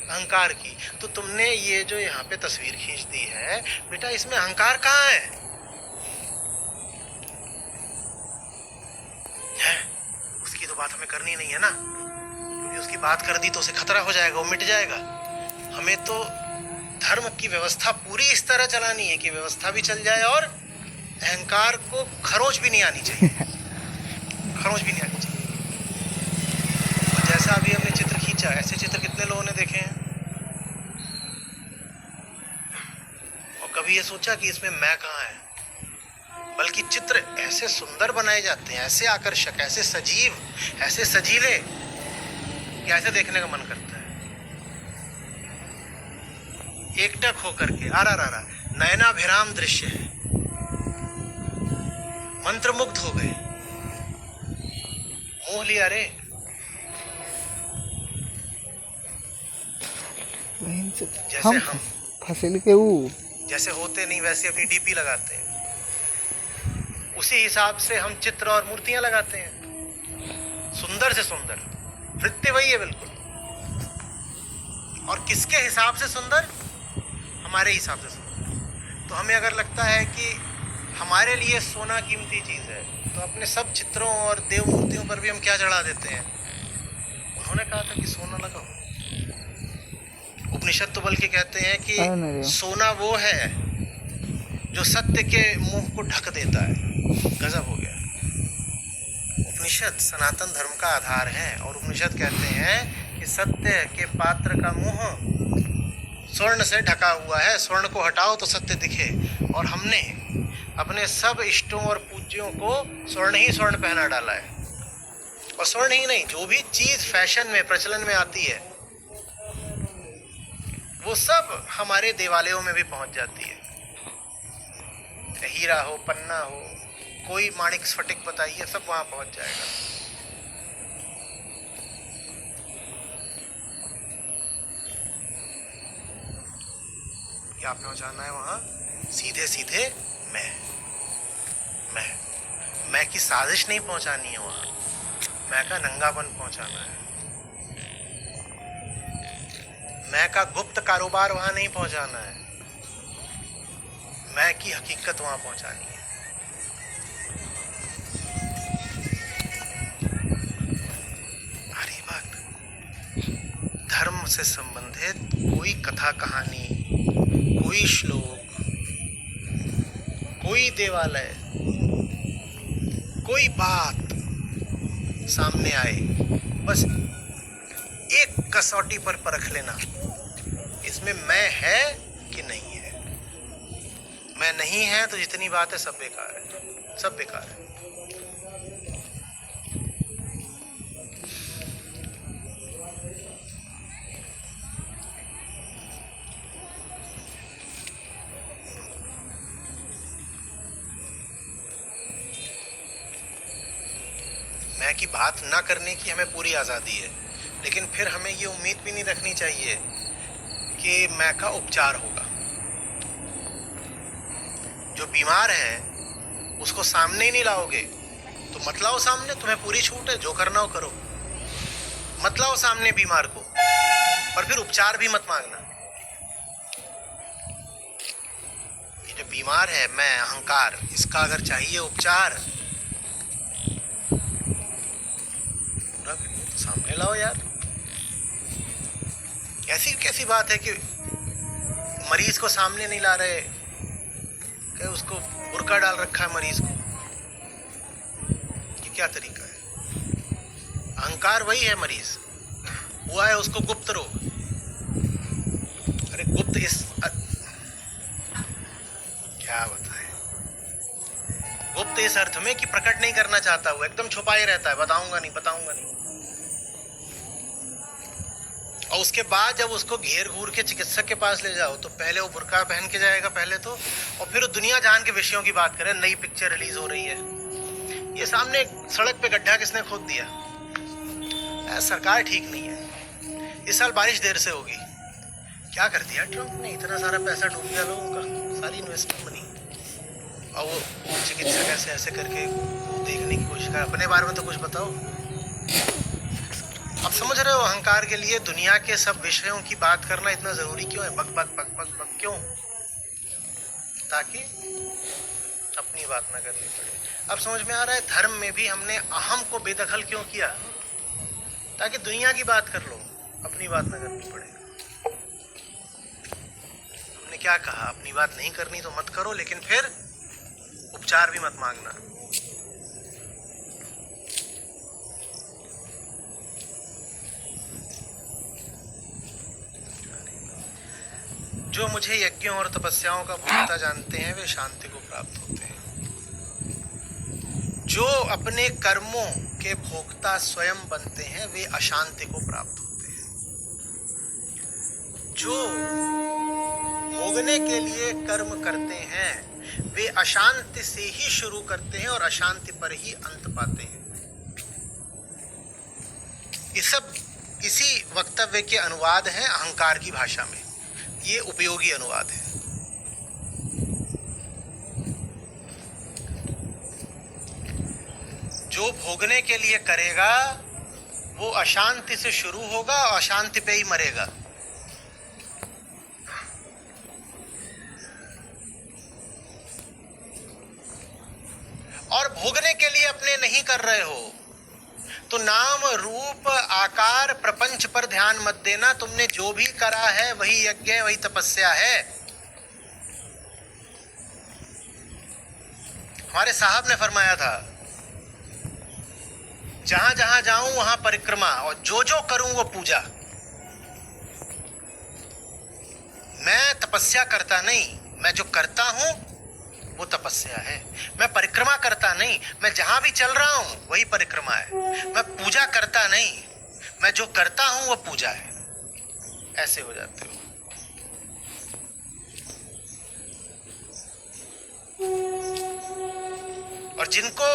अहंकार की। तो तुमने ये जो यहाँ पे तस्वीर खींच दी है बेटा, इसमें अहंकार कहाँ है? उसकी तो बात हमें करनी नहीं है ना, क्योंकि उसकी बात कर दी तो उसे खतरा हो जाएगा, वो मिट जाएगा। हमें तो धर्म की व्यवस्था पूरी इस तरह चलानी है कि व्यवस्था भी चल जाए और अहंकार को खरोच भी नहीं आनी चाहिए, खरोच भी नहीं आनी चाहिए। और जैसा अभी हमने चित्र खींचा, ऐसे चित्र कितने लोगों ने देखे हैं? और कभी ये सोचा कि इसमें मैं कहाँ है? बल्कि चित्र ऐसे सुंदर बनाए जाते हैं, ऐसे आकर्षक, ऐसे सजीव, ऐसे सजीले कि ऐसे देखने का मन करता है। एकटक होकर के आरा नयनाभिराम दृश्य है, मंत्रमुग्ध हो गए, मोह लिया रे। जैसे हम फसल के वो जैसे होते नहीं वैसे अपनी डीपी लगाते हैं, उसी हिसाब से हम चित्र और मूर्तियां लगाते हैं, सुंदर से सुंदर। वृत्ति वही है बिल्कुल। और किसके हिसाब से सुंदर? हमारे हिसाब से सुंदर। तो हमें अगर लगता है कि हमारे लिए सोना कीमती चीज़ है, तो अपने सब चित्रों और देव मूर्तियों पर भी हम क्या चढ़ा देते हैं? उन्होंने कहा था कि सोना लगाओ। उपनिषद तो बल्कि कहते हैं कि सोना वो है जो सत्य के मुंह को ढक देता है। गजब हो गया। उपनिषद सनातन धर्म का आधार है और उपनिषद कहते हैं कि सत्य के पात्र का मुंह स्वर्ण से ढका हुआ है, स्वर्ण को हटाओ तो सत्य दिखे। और हमने अपने सब इष्टों और पूज्यों को स्वर्ण ही स्वर्ण पहना डाला है। और स्वर्ण ही नहीं, जो भी चीज फैशन में प्रचलन में आती है वो सब हमारे देवालयों में भी पहुंच जाती है। हीरा हो, पन्ना हो, कोई माणिक स्फटिक बताइए, सब वहां पहुंच जाएगा। क्या पहुंचाना है वहां? सीधे सीधे मैं की साजिश नहीं पहुंचानी है वहां, मैं का नंगापन पहुंचाना है। मैं का गुप्त कारोबार वहां नहीं पहुंचाना है, मैं की हकीकत वहां पहुंचानी है। हरी बात। धर्म से संबंधित कोई कथा कहानी, कोई श्लोक, कोई देवालय, कोई बात सामने आए, बस एक कसौटी पर परख लेना, इसमें मैं है कि नहीं है। मैं नहीं है तो जितनी बात है सब बेकार है, सब बेकार है। मैं की बात ना करने की हमें पूरी आज़ादी है, लेकिन फिर हमें ये उम्मीद भी नहीं रखनी चाहिए कि मैं का उपचार होगा। जो बीमार है उसको सामने ही नहीं लाओगे तो मत लाओ सामने, तुम्हें पूरी छूट है, जो करना हो करो। मत लाओ सामने बीमार को, और फिर उपचार भी मत मांगना। ये जो बीमार है मैं, अहंकार, इसका अगर चाहिए उपचार सामने लाओ यार। कैसी बात है कि मरीज को सामने नहीं ला रहे, कि उसको बुर्का डाल रखा है मरीज को। ये क्या तरीका है? अहंकार वही है मरीज, हुआ है उसको गुप्त रोग। अरे गुप्त क्या बताए, गुप्त इस अर्थ में कि प्रकट नहीं करना चाहता, वो एकदम छुपाए रहता है, बताऊंगा नहीं। और उसके बाद जब उसको घेर घूर के चिकित्सक के पास ले जाओ तो पहले वो बुर्का पहन के जाएगा पहले तो, और फिर वो दुनिया जान के विषयों की बात करे। नई पिक्चर रिलीज हो रही है, ये सामने सड़क पे गड्ढा किसने खोद दिया? सरकार ठीक नहीं है। इस साल बारिश देर से होगी। क्या कर दिया ट्रम्प ने? इतना सारा पैसा डूब गया लोगों का, सारी इन्वेस्टमेंट बनी। और वो चिकित्सक ऐसे करके देखने की कोशिश कर। अपने बारे में तो कुछ बताओ। अब समझ रहे हो अहंकार के लिए दुनिया के सब विषयों की बात करना इतना जरूरी क्यों है? बक बक बक बक बक क्यों? ताकि अपनी बात ना करनी पड़े। अब समझ में आ रहा है धर्म में भी हमने अहम को बेदखल क्यों किया? ताकि दुनिया की बात कर लो, अपनी बात ना करनी पड़े। हमने क्या कहा? अपनी बात नहीं करनी तो मत करो, लेकिन फिर उपचार भी मत मांगना। जो मुझे यज्ञों और तपस्याओं का भोक्ता जानते हैं वे शांति को प्राप्त होते हैं। जो अपने कर्मों के भोक्ता स्वयं बनते हैं वे अशांति को प्राप्त होते हैं। जो भोगने के लिए कर्म करते हैं वे अशांति से ही शुरू करते हैं और अशांति पर ही अंत पाते हैं। ये सब इसी वक्तव्य के अनुवाद हैं अहंकार की भाषा में। ये उपयोगी अनुवाद है। जो भोगने के लिए करेगा वो अशांति से शुरू होगा और अशांति पे ही मरेगा। और भोगने के लिए अपने नहीं कर रहे हो तो नाम रूप आकार प्रपंच पर ध्यान मत देना। तुमने जो भी करा है वही यज्ञ है, वही तपस्या है। हमारे साहब ने फरमाया था, जहां जहां जाऊं वहां परिक्रमा और जो जो करूं वो पूजा। मैं तपस्या करता नहीं, मैं जो करता हूं वो तपस्या है। मैं परिक्रमा करता नहीं, मैं जहां भी चल रहा हूं वही परिक्रमा है। मैं पूजा करता नहीं, मैं जो करता हूं वो पूजा है। ऐसे हो जाते हो। और जिनको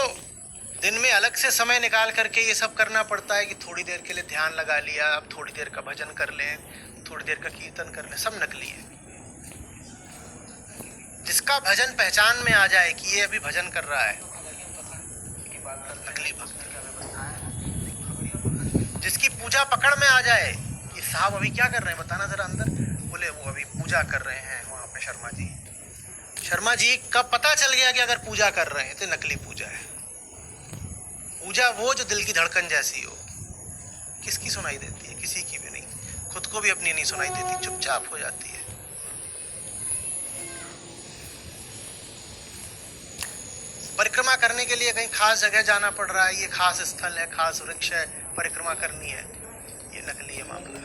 दिन में अलग से समय निकाल करके ये सब करना पड़ता है कि थोड़ी देर के लिए ध्यान लगा लिया, अब थोड़ी देर का भजन कर लें, थोड़ी देर का कीर्तन कर लें, सब नकली है। जिसका भजन पहचान में आ जाए कि ये अभी भजन कर रहा है, नकली भक्त। जिसकी पूजा पकड़ में आ जाए कि साहब अभी क्या कर रहे हैं बताना जरा अंदर, बोले वो अभी पूजा कर रहे हैं वहां पे शर्मा जी। शर्मा जी कब पता चल गया कि अगर पूजा कर रहे हैं तो नकली पूजा है। पूजा वो जो दिल की धड़कन जैसी हो। किसकी सुनाई देती है? किसी की भी नहीं। खुद को भी अपनी नहीं सुनाई देती, चुपचाप हो जाती है। परिक्रमा करने के लिए कहीं खास जगह जाना पड़ रहा है, ये खास स्थल है, खास वृक्ष है, परिक्रमा करनी है, ये नकली है मामला।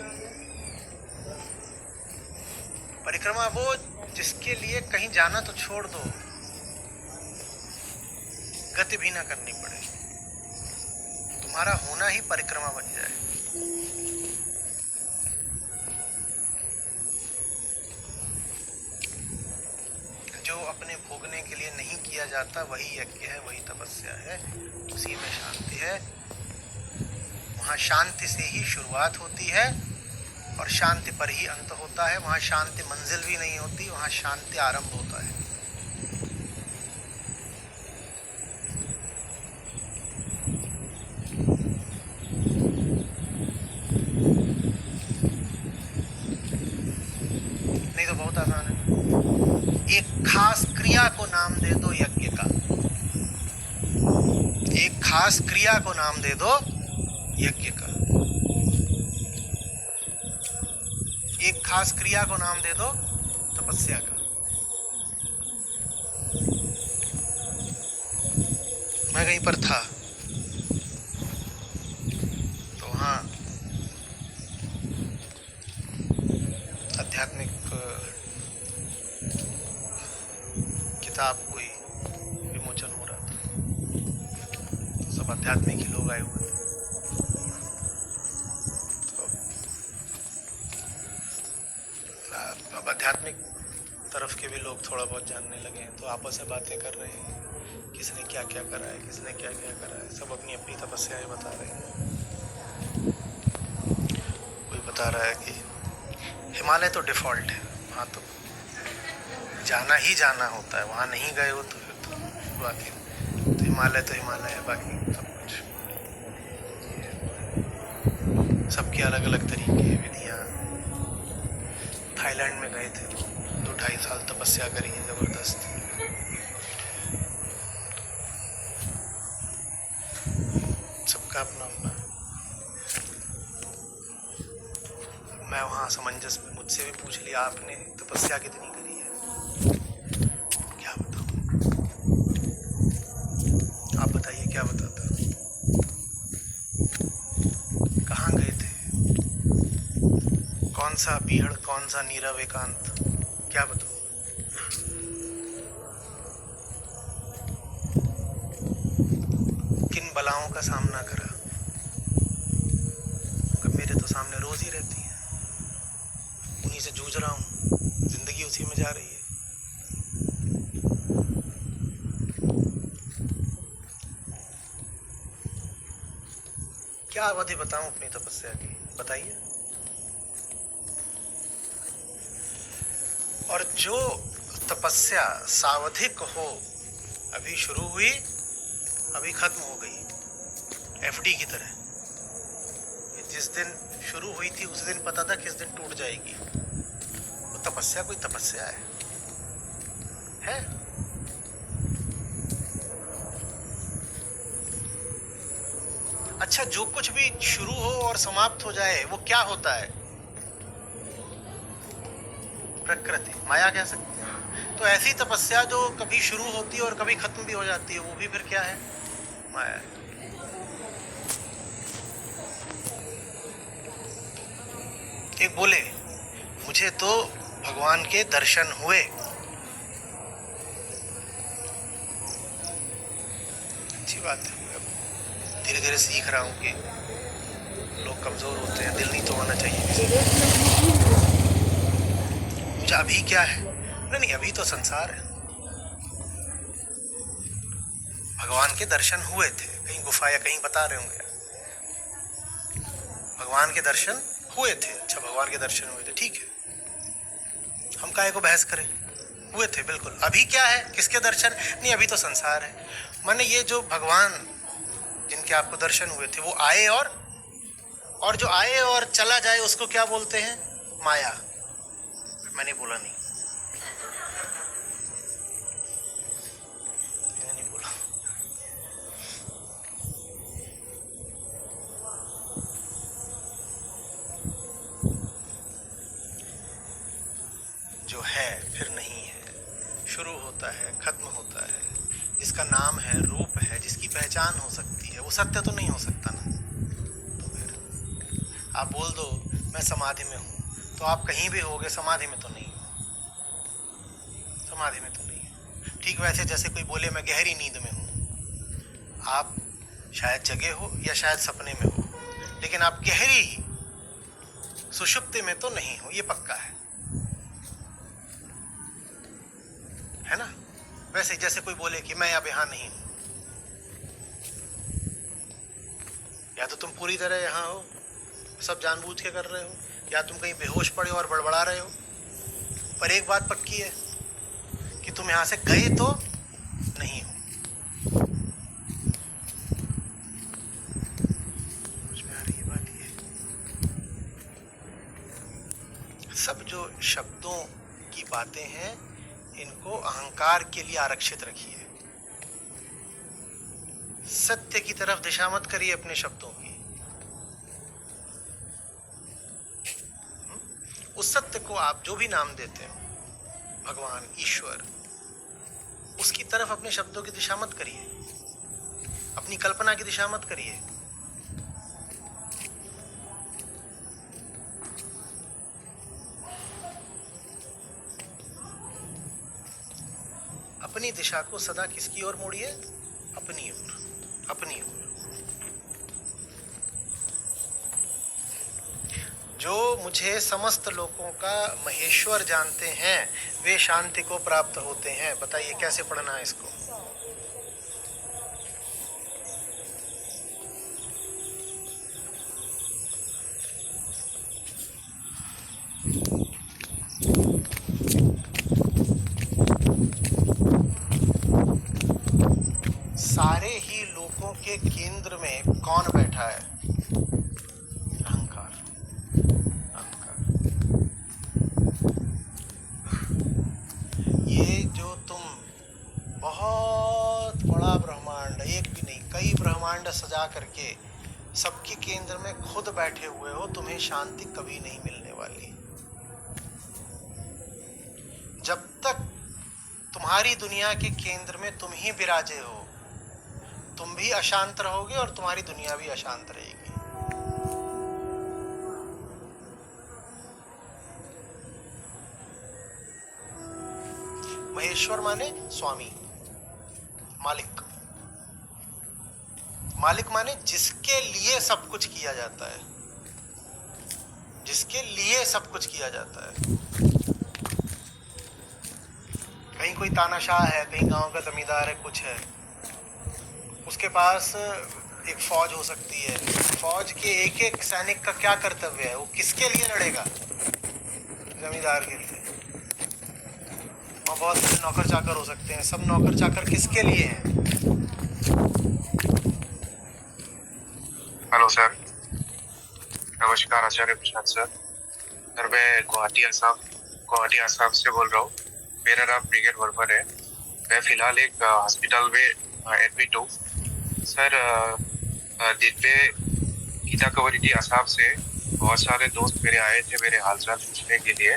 परिक्रमा वो जिसके लिए कहीं जाना तो छोड़ दो, गति भी ना करनी पड़े, तुम्हारा होना ही परिक्रमा बन जाए। जो अपने भोगने के लिए नहीं किया जाता वही यज्ञ है, वही तपस्या है, उसी में शांति है। वहाँ शांति से ही शुरुआत होती है और शांति पर ही अंत होता है। वहाँ शांति मंजिल भी नहीं होती, वहाँ शांति आरंभ होता है। नहीं तो बहुत आसान है। एक खास क्रिया को नाम दे दो यज्ञ का। एक खास क्रिया को नाम दे दो यज्ञ का। एक खास क्रिया को नाम दे दो तपस्या का। मैं कहीं पर था तो वहाँ आध्यात्मिक किताब कोई विमोचन हो रहा था, तो सब आध्यात्मिक ही लोग आए हुए थे। तो अब आध्यात्मिक तरफ के भी लोग थोड़ा बहुत जानने लगे हैं, तो आपस में बातें कर रहे हैं, किसने क्या क्या करा है, किसने क्या क्या करा है, सब अपनी अपनी तपस्याएं बता रहे हैं। कोई बता रहा है कि हिमालय तो डिफ़ॉल्ट है, वहाँ तो जाना ही जाना होता है, वहाँ नहीं गए हो तो फिर तो बाकी तो हिमालय है, बाकी सब कुछ। सबके अलग अलग तरीके हैं, विधियाँ। थाईलैंड में गए थे, 2-2.5 साल तपस्या करी है ज़बरदस्त। सबका अपना अपना। मैं वहाँ असमंजस में, मुझसे भी पूछ लिया आपने तपस्या कितनी करी है, क्या बताऊँ? आप बताइए क्या बताता? कहाँ गए थे? कौन सा बीहड़, कौन सा नीरव एकांत, क्या बताऊँ? किन बलाओं का सामना करा? मेरे तो सामने रोज ही रहती है, उन्हीं से जूझ रहा हूँ, जिंदगी उसी में जा रही है। क्या अवधि बताऊं अपनी तपस्या की, बताइए। और जो तपस्या सावधिक हो, अभी शुरू हुई अभी खत्म हो गई, एफडी की तरह। जिस दिन शुरू हुई थी उस दिन पता था किस दिन टूट जाएगी। वो तपस्या कोई तपस्या है? अच्छा, जो कुछ भी शुरू हो और समाप्त हो जाए वो क्या होता है? प्रकृति, माया कह सकते हैं। तो ऐसी तपस्या जो कभी शुरू होती है और कभी खत्म भी हो जाती है, वो भी फिर क्या है? माया है। एक बोले, मुझे तो भगवान के दर्शन हुए। अच्छी बात है। धीरे धीरे सीख रहा हूँ कि लोग कमजोर होते हैं, दिल नहीं तोड़ना चाहिए किसी का। मुझे अभी क्या है? नहीं, अभी तो संसार है। भगवान के दर्शन हुए थे, कहीं गुफा या कहीं बता रहे होंगे भगवान के दर्शन हुए थे। अच्छा, भगवान के दर्शन हुए थे, ठीक है, हम काहे को बहस करें? हुए थे बिल्कुल। अभी क्या है? किसके दर्शन? नहीं, अभी तो संसार है। माने ये जो भगवान जिनके आपको दर्शन हुए थे वो आए, और जो आए और चला जाए उसको क्या बोलते हैं? माया। मैंने बोला नहीं, मैंने नहीं बोला। जो है फिर नहीं है, शुरू होता है, खत्म होता है, जिसका नाम है, रूप है, जिसकी पहचान हो सकती है, वो सत्य तो नहीं हो सकता ना। तो फिर आप बोल दो मैं समाधि में हूँ, तो आप कहीं भी होगे, समाधि में तो नहीं हो। समाधि में तो नहीं है। ठीक वैसे जैसे कोई बोले मैं गहरी नींद में हूँ, आप शायद जगे हो या शायद सपने में हो, लेकिन आप गहरी सुषुप्ति में तो नहीं हो, ये पक्का है ना। वैसे जैसे कोई बोले कि मैं अब यहाँ नहीं हूं, या तो तुम पूरी तरह यहाँ हो, सब जानबूझ के कर रहे हो, या तुम कहीं बेहोश पड़े हो और बड़बड़ा रहे हो। पर एक बात पक्की है कि तुम यहाँ से गए तो नहीं हो। समझ में आ रही है बात? ये सब जो शब्दों की बातें हैं, इनको अहंकार के लिए आरक्षित रखिए। सत्य की तरफ दिशा मत करिए अपने शब्दों की। उस सत्य को आप जो भी नाम देते हैं, भगवान, ईश्वर, उसकी तरफ अपने शब्दों की दिशा मत करिए, अपनी कल्पना की दिशा मत करिए। अपनी दिशा को सदा किसकी ओर मोड़िए? अपनी ओर, अपनी ओर। जो मुझे समस्त लोगों का महेश्वर जानते हैं वे शांति को प्राप्त होते हैं। बताइए कैसे पढ़ना है इसको? सारे ही लोगों के केंद्र में कौन बैठा है? अहंकार। अहंकार। ये जो तुम बहुत बड़ा ब्रह्मांड, एक भी नहीं कई ब्रह्मांड सजा करके सबके केंद्र में खुद बैठे हुए हो, तुम्हें शांति कभी नहीं मिलने वाली। जब तक तुम्हारी दुनिया के केंद्र में तुम ही विराजे हो, तुम भी अशांत रहोगे और तुम्हारी दुनिया भी अशांत रहेगी। महेश्वर माने स्वामी, मालिक। मालिक माने जिसके लिए सब कुछ किया जाता है, जिसके लिए सब कुछ किया जाता है। कहीं कोई तानाशाह है, कहीं गांव का जमींदार है, कुछ है, उसके पास एक फौज हो सकती है। फौज के एक एक सैनिक का क्या कर्तव्य है? वो किसके लिए लड़ेगा? जमींदार के लिए। और बहुत सारे नौकर चाकर हो सकते हैं, सब नौकर चाकर किसके लिए हैं? हेलो सर, नमस्कार आचार्य प्रसाद सर। सर मैं गुवाहाटी आसाम से बोल रहा हूँ। मेरा नाम ब्रिगेड वर्मन है। मैं फिलहाल एक हॉस्पिटल में एडमिट हूँ। सर दिन में गीता कम्युनिटी आसाम से बहुत सारे दोस्त मेरे आए थे मेरे हालचाल पूछने के लिए,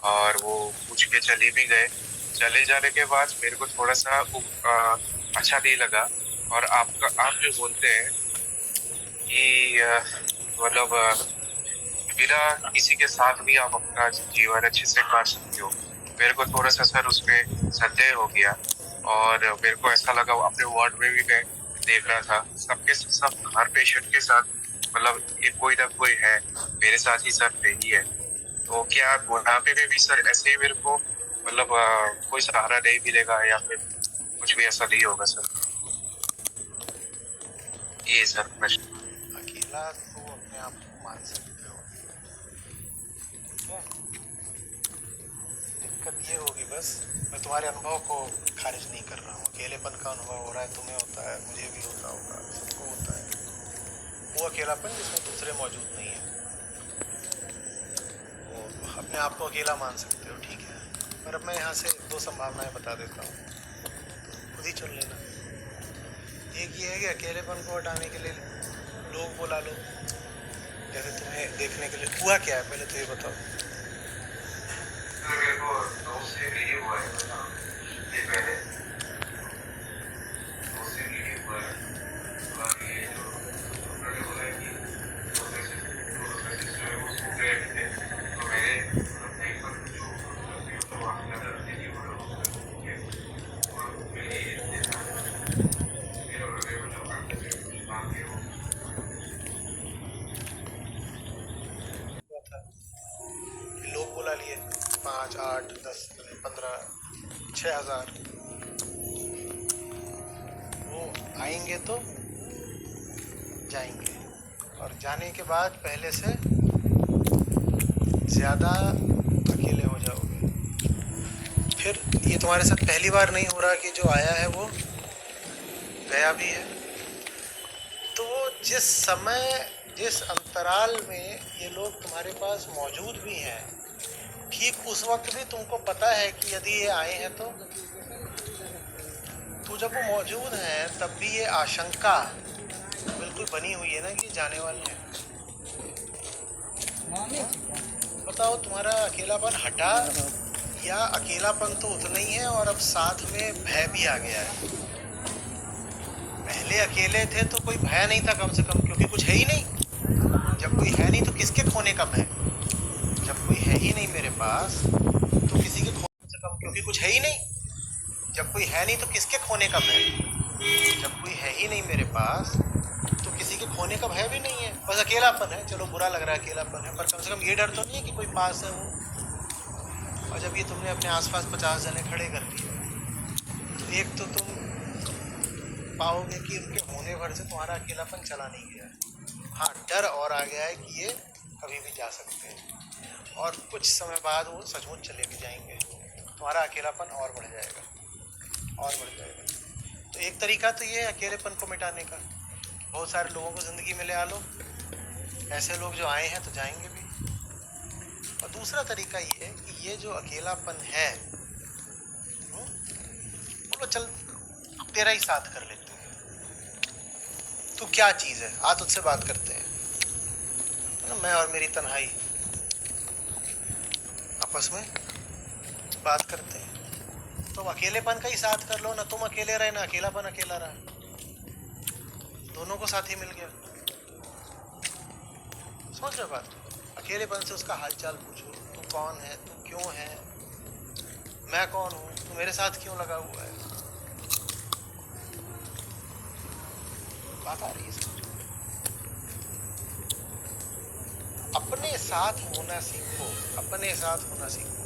और वो पूछ के चले भी गए। चले जाने के बाद मेरे को थोड़ा सा अच्छा नहीं लगा। और आप जो बोलते हैं कि मतलब बिना किसी के साथ भी आप अपना जीवन अच्छे से काट सकते हो। मेरे को थोड़ा सा सर उसमें संदेह हो गया और मेरे को ऐसा लगा, अपने वार्ड में भी मैं देख रहा था सबके सब हर पेशेंट के साथ मतलब ये कोई ना कोई है, मेरे साथ ही सर नहीं है। तो क्या बुढ़ापे में भी सर ऐसे ही मेरे को मतलब कोई सहारा नहीं मिलेगा या फिर कुछ भी ऐसा नहीं होगा सर? ये सर प्रश्न। अकेला तो अपने आप को मान सकते हो, ठीक है? दिक्कत ये होगी, बस मैं तुम्हारे अनुभव को खारिज नहीं कर रहा हूँ। अकेलेपन का अनुभव हो रहा है, तुम्हें होता है, मुझे भी होता होगा, सबको होता है। वो अकेलापन जिसमें दूसरे मौजूद नहीं है, वो अपने आप को अकेला मान सकते हो, ठीक है? पर अब मैं यहाँ से दो संभावनाएं बता देता हूँ, खुद ही चुन लेना। एक ये है कि अकेलेपन को हटाने के लिए लोग बुला लो, जैसे तुम्हें देखने के लिए। हुआ क्या है पहले तो ये बताओ। मेरे को दोस्त से नहीं हुआ है, ये पहले दोस्त से नहीं हुआ है। और ये जो डॉक्टर ने बोला कि दूसरे सिस्टर है वो सूख रहे थे, तो मेरे नहीं पर जो वहाँ का दर्द नहीं हो रहा उसका और मेरे ये देखा मेरे और मेरे जो डॉक्टर से कुछ बात है वो लोग बुला लिए 5, 8, 10, 15, 6,000। वो आएंगे तो जाएंगे, और जाने के बाद पहले से ज़्यादा अकेले हो जाओगे। फिर ये तुम्हारे साथ पहली बार नहीं हो रहा कि जो आया है वो गया भी है। तो वो जिस समय जिस अंतराल में ये लोग तुम्हारे पास मौजूद भी हैं, ठीक उस वक्त भी तुमको पता है कि यदि ये आए हैं तो जब वो मौजूद हैं तब भी ये आशंका बिल्कुल बनी हुई है ना कि जाने वाले हैं। बताओ, तुम्हारा अकेलापन हटा या अकेलापन तो उतना ही है और अब साथ में भय भी आ गया है? पहले अकेले थे तो कोई भय नहीं था कम से कम, क्योंकि कुछ है ही नहीं। जब कोई है नहीं तो किसके खोने का भय? जब कोई है ही नहीं मेरे पास तो किसी के खोने से कम, क्योंकि कुछ है ही नहीं। जब कोई है नहीं तो किसके खोने का भय? जब कोई है ही नहीं मेरे पास तो किसी के खोने का भय भी नहीं है, बस अकेलापन है। चलो बुरा लग रहा है, अकेलापन है, पर कम से कम ये डर तो नहीं है कि कोई पास है वो। और जब ये तुमने अपने आसपास 50 जने खड़े कर दिए तो एक तो तुम पाओगे कि उनके होने भर से तुम्हारा अकेलापन चला नहीं गया। हाँ, डर और आ गया है कि ये कभी भी जा सकते हैं और कुछ समय बाद वो सचमुच चले भी जाएंगे। तुम्हारा अकेलापन और बढ़ जाएगा और बढ़ जाएगा। तो एक तरीका तो ये है अकेलेपन को मिटाने का, बहुत सारे लोगों को ज़िंदगी में ले आ लो, ऐसे लोग जो आए हैं तो जाएंगे भी। और दूसरा तरीका ये है कि ये जो अकेलापन है बोलो चल तेरा ही साथ कर लेते हैं। तू क्या चीज़ है, आ तुझसे बात करते हैं ना, मैं और मेरी तन्हाई आपस में बात करते हैं। तुम अकेलेपन का ही साथ कर लो ना, तुम अकेले रहे ना अकेलापन अकेला रहा, दोनों को साथी मिल गया। समझ रहे बात? अकेलेपन से उसका हालचाल पूछो, तू कौन है, तू क्यों है, मैं कौन हूँ, तू मेरे साथ क्यों लगा हुआ है। बात आ रही है समझो। अपने साथ होना सीखो, अपने साथ होना सीखो।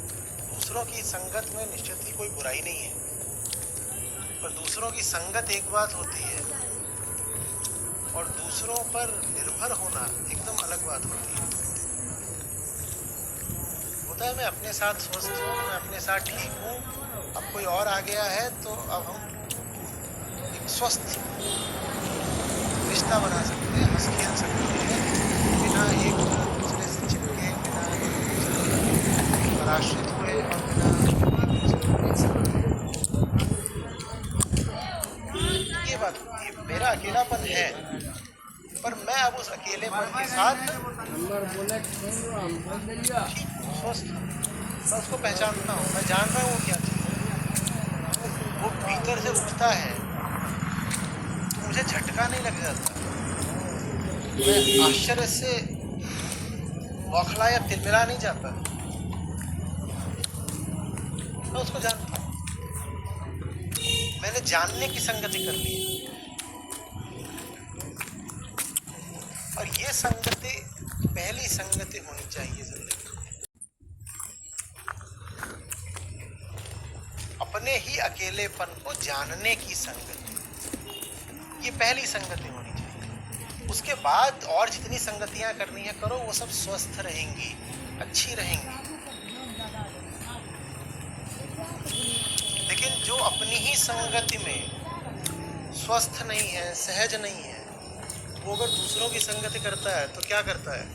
दूसरों की संगत में निश्चित ही कोई बुराई नहीं है, पर दूसरों की संगत एक बात होती है और दूसरों पर निर्भर होना एकदम अलग बात होती है। होता है मैं अपने साथ स्वस्थ हूँ, मैं अपने साथ ठीक हूँ, अब कोई और आ गया है तो अब हम एक स्वस्थ रिश्ता बना सकते हैं, हंस खेल सकते हैं, बिना एक दूसरे से चिपके, बिना एक दूसरे पर पराश्रित हुए और बिना ये बात होती है। मेरा अकेलापन है पर मैं अब उस अकेलेपन के साथ स्वस्थ, मैं उसको पहचानता हूँ, मैं जान रहा हूँ वो क्या चीज़ है, वो भीतर से उठता है, मुझे झटका नहीं लग जाता, मैं आश्चर्य से बौखला या तिलमिला नहीं जाता। मैं उसको जानता हूँ, मैंने जानने की संगति कर ली है। और ये संगति पहली संगति होनी चाहिए जिंदगी में। अपने ही अकेलेपन को जानने की संगति, ये पहली संगति होनी चाहिए। उसके बाद और जितनी संगतियां करनी है करो, वो सब स्वस्थ रहेंगी, अच्छी रहेंगी। लेकिन जो अपनी ही संगति में स्वस्थ नहीं है, सहज नहीं है, वो अगर दूसरों की संगति करता है तो क्या करता है?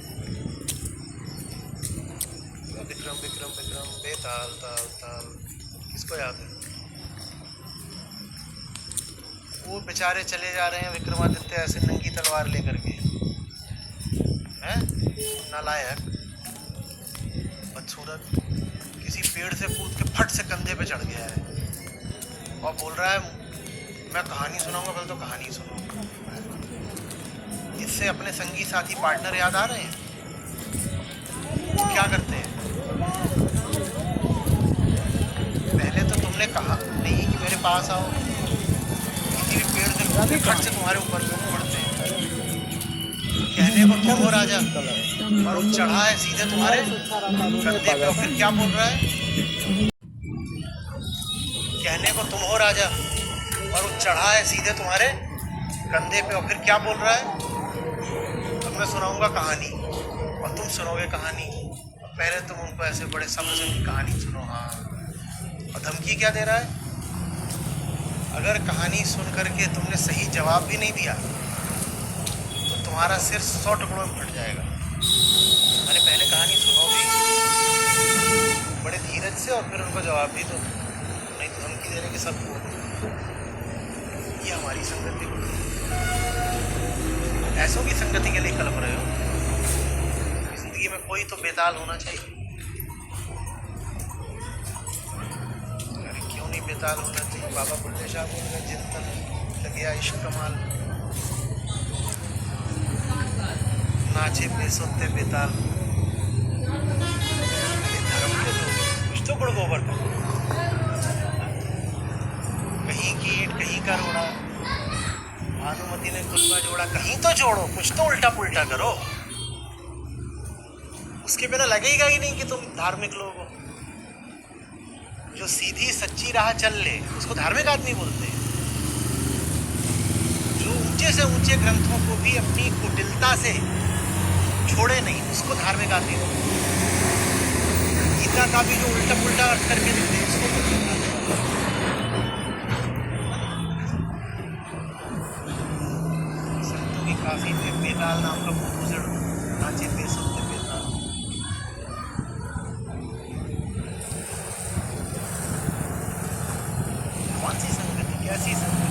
विक्रम विक्रम विक्रम बेताल ताल ताल, किसको याद है? वो बेचारे चले जा रहे हैं विक्रमादित्य ऐसे नंगी तलवार लेकर के, हैं? नालायक, बदसूरत, किसी पेड़ से कूद के फट से कंधे पे चढ़ गया है और बोल रहा है मैं कहानी सुनाऊंगा, पहले तो कहानी सुनो। इससे अपने संगी साथी पार्टनर याद आ रहे हैं। वो क्या करते हैं? पहले तो तुमने कहा नहीं कि मेरे पास आओ, किसी भी पेड़ से कूद के फट से तुम्हारे ऊपर पड़ते हैं। कहने को तुम हो राजा और वो चढ़ा है सीधे तुम्हारे कंधे पे, और फिर क्या बोल रहा है? कहने को तुम हो राजा और वो चढ़ा है सीधे तुम्हारे कंधे पे, और फिर क्या बोल रहा है? अब मैं सुनाऊंगा कहानी और तुम सुनोगे कहानी। पहले तुम उनको ऐसे बड़े समझ उनकी कहानी सुनो, हाँ, और धमकी क्या दे रहा है? अगर कहानी सुन करके तुमने सही जवाब भी नहीं दिया तो तुम्हारा सिर 100 टुकड़ों में फट जाएगा। मैंने पहले कहानी सुनो भी बड़े धीरज से और फिर उनको जवाब भी दो, नहीं तो धमकी देने के सब बोल। ये हमारी संगति होती है। ऐसों की संगति के लिए कलप रहे हो। जिंदगी में कोई तो बेताल होना चाहिए। अरे क्यों नहीं बेताल होना चाहिए? बाबा बुल्ले शाह बोल रहे जिन तन लगे इश्क कमाल, नाचे बेसुनते बेताल। धर्म के तो कुछ तो गुड़ गोबर का, कहीं की ईंट कहीं का रोड़ा, भानुमति ने कुलवा जोड़ा, कहीं तो जोड़ो, कुछ तो उल्टा पुल्टा करो। उसके बिना लगेगा ही नहीं कि तुम धार्मिक लोग हो। जो सीधी सच्ची राह चल ले उसको धार्मिक आदमी बोलते हैं। जो ऊंचे से ऊंचे ग्रंथों को भी अपनी कुटिलता से छोड़े नहीं उसको धार्मिक आदमी बोलते हैं। गीता का भी जो उल्टा पुल्टा अर्थ करके देते हैं उसको बोलते हैं। संतों की काफी में बेताल नाम का भूषण, नाचे बेसुनते बेताल। कौन सी संगति, कैसी संगति?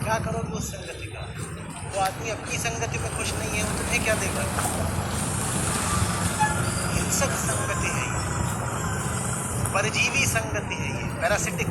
क्या करोगे उस संगति का? वो आदमी अपनी संगति में खुश नहीं है, वो तुम्हें क्या देगा? हिंसक संगति है ये, परजीवी संगति है ये, पैरासिटिक।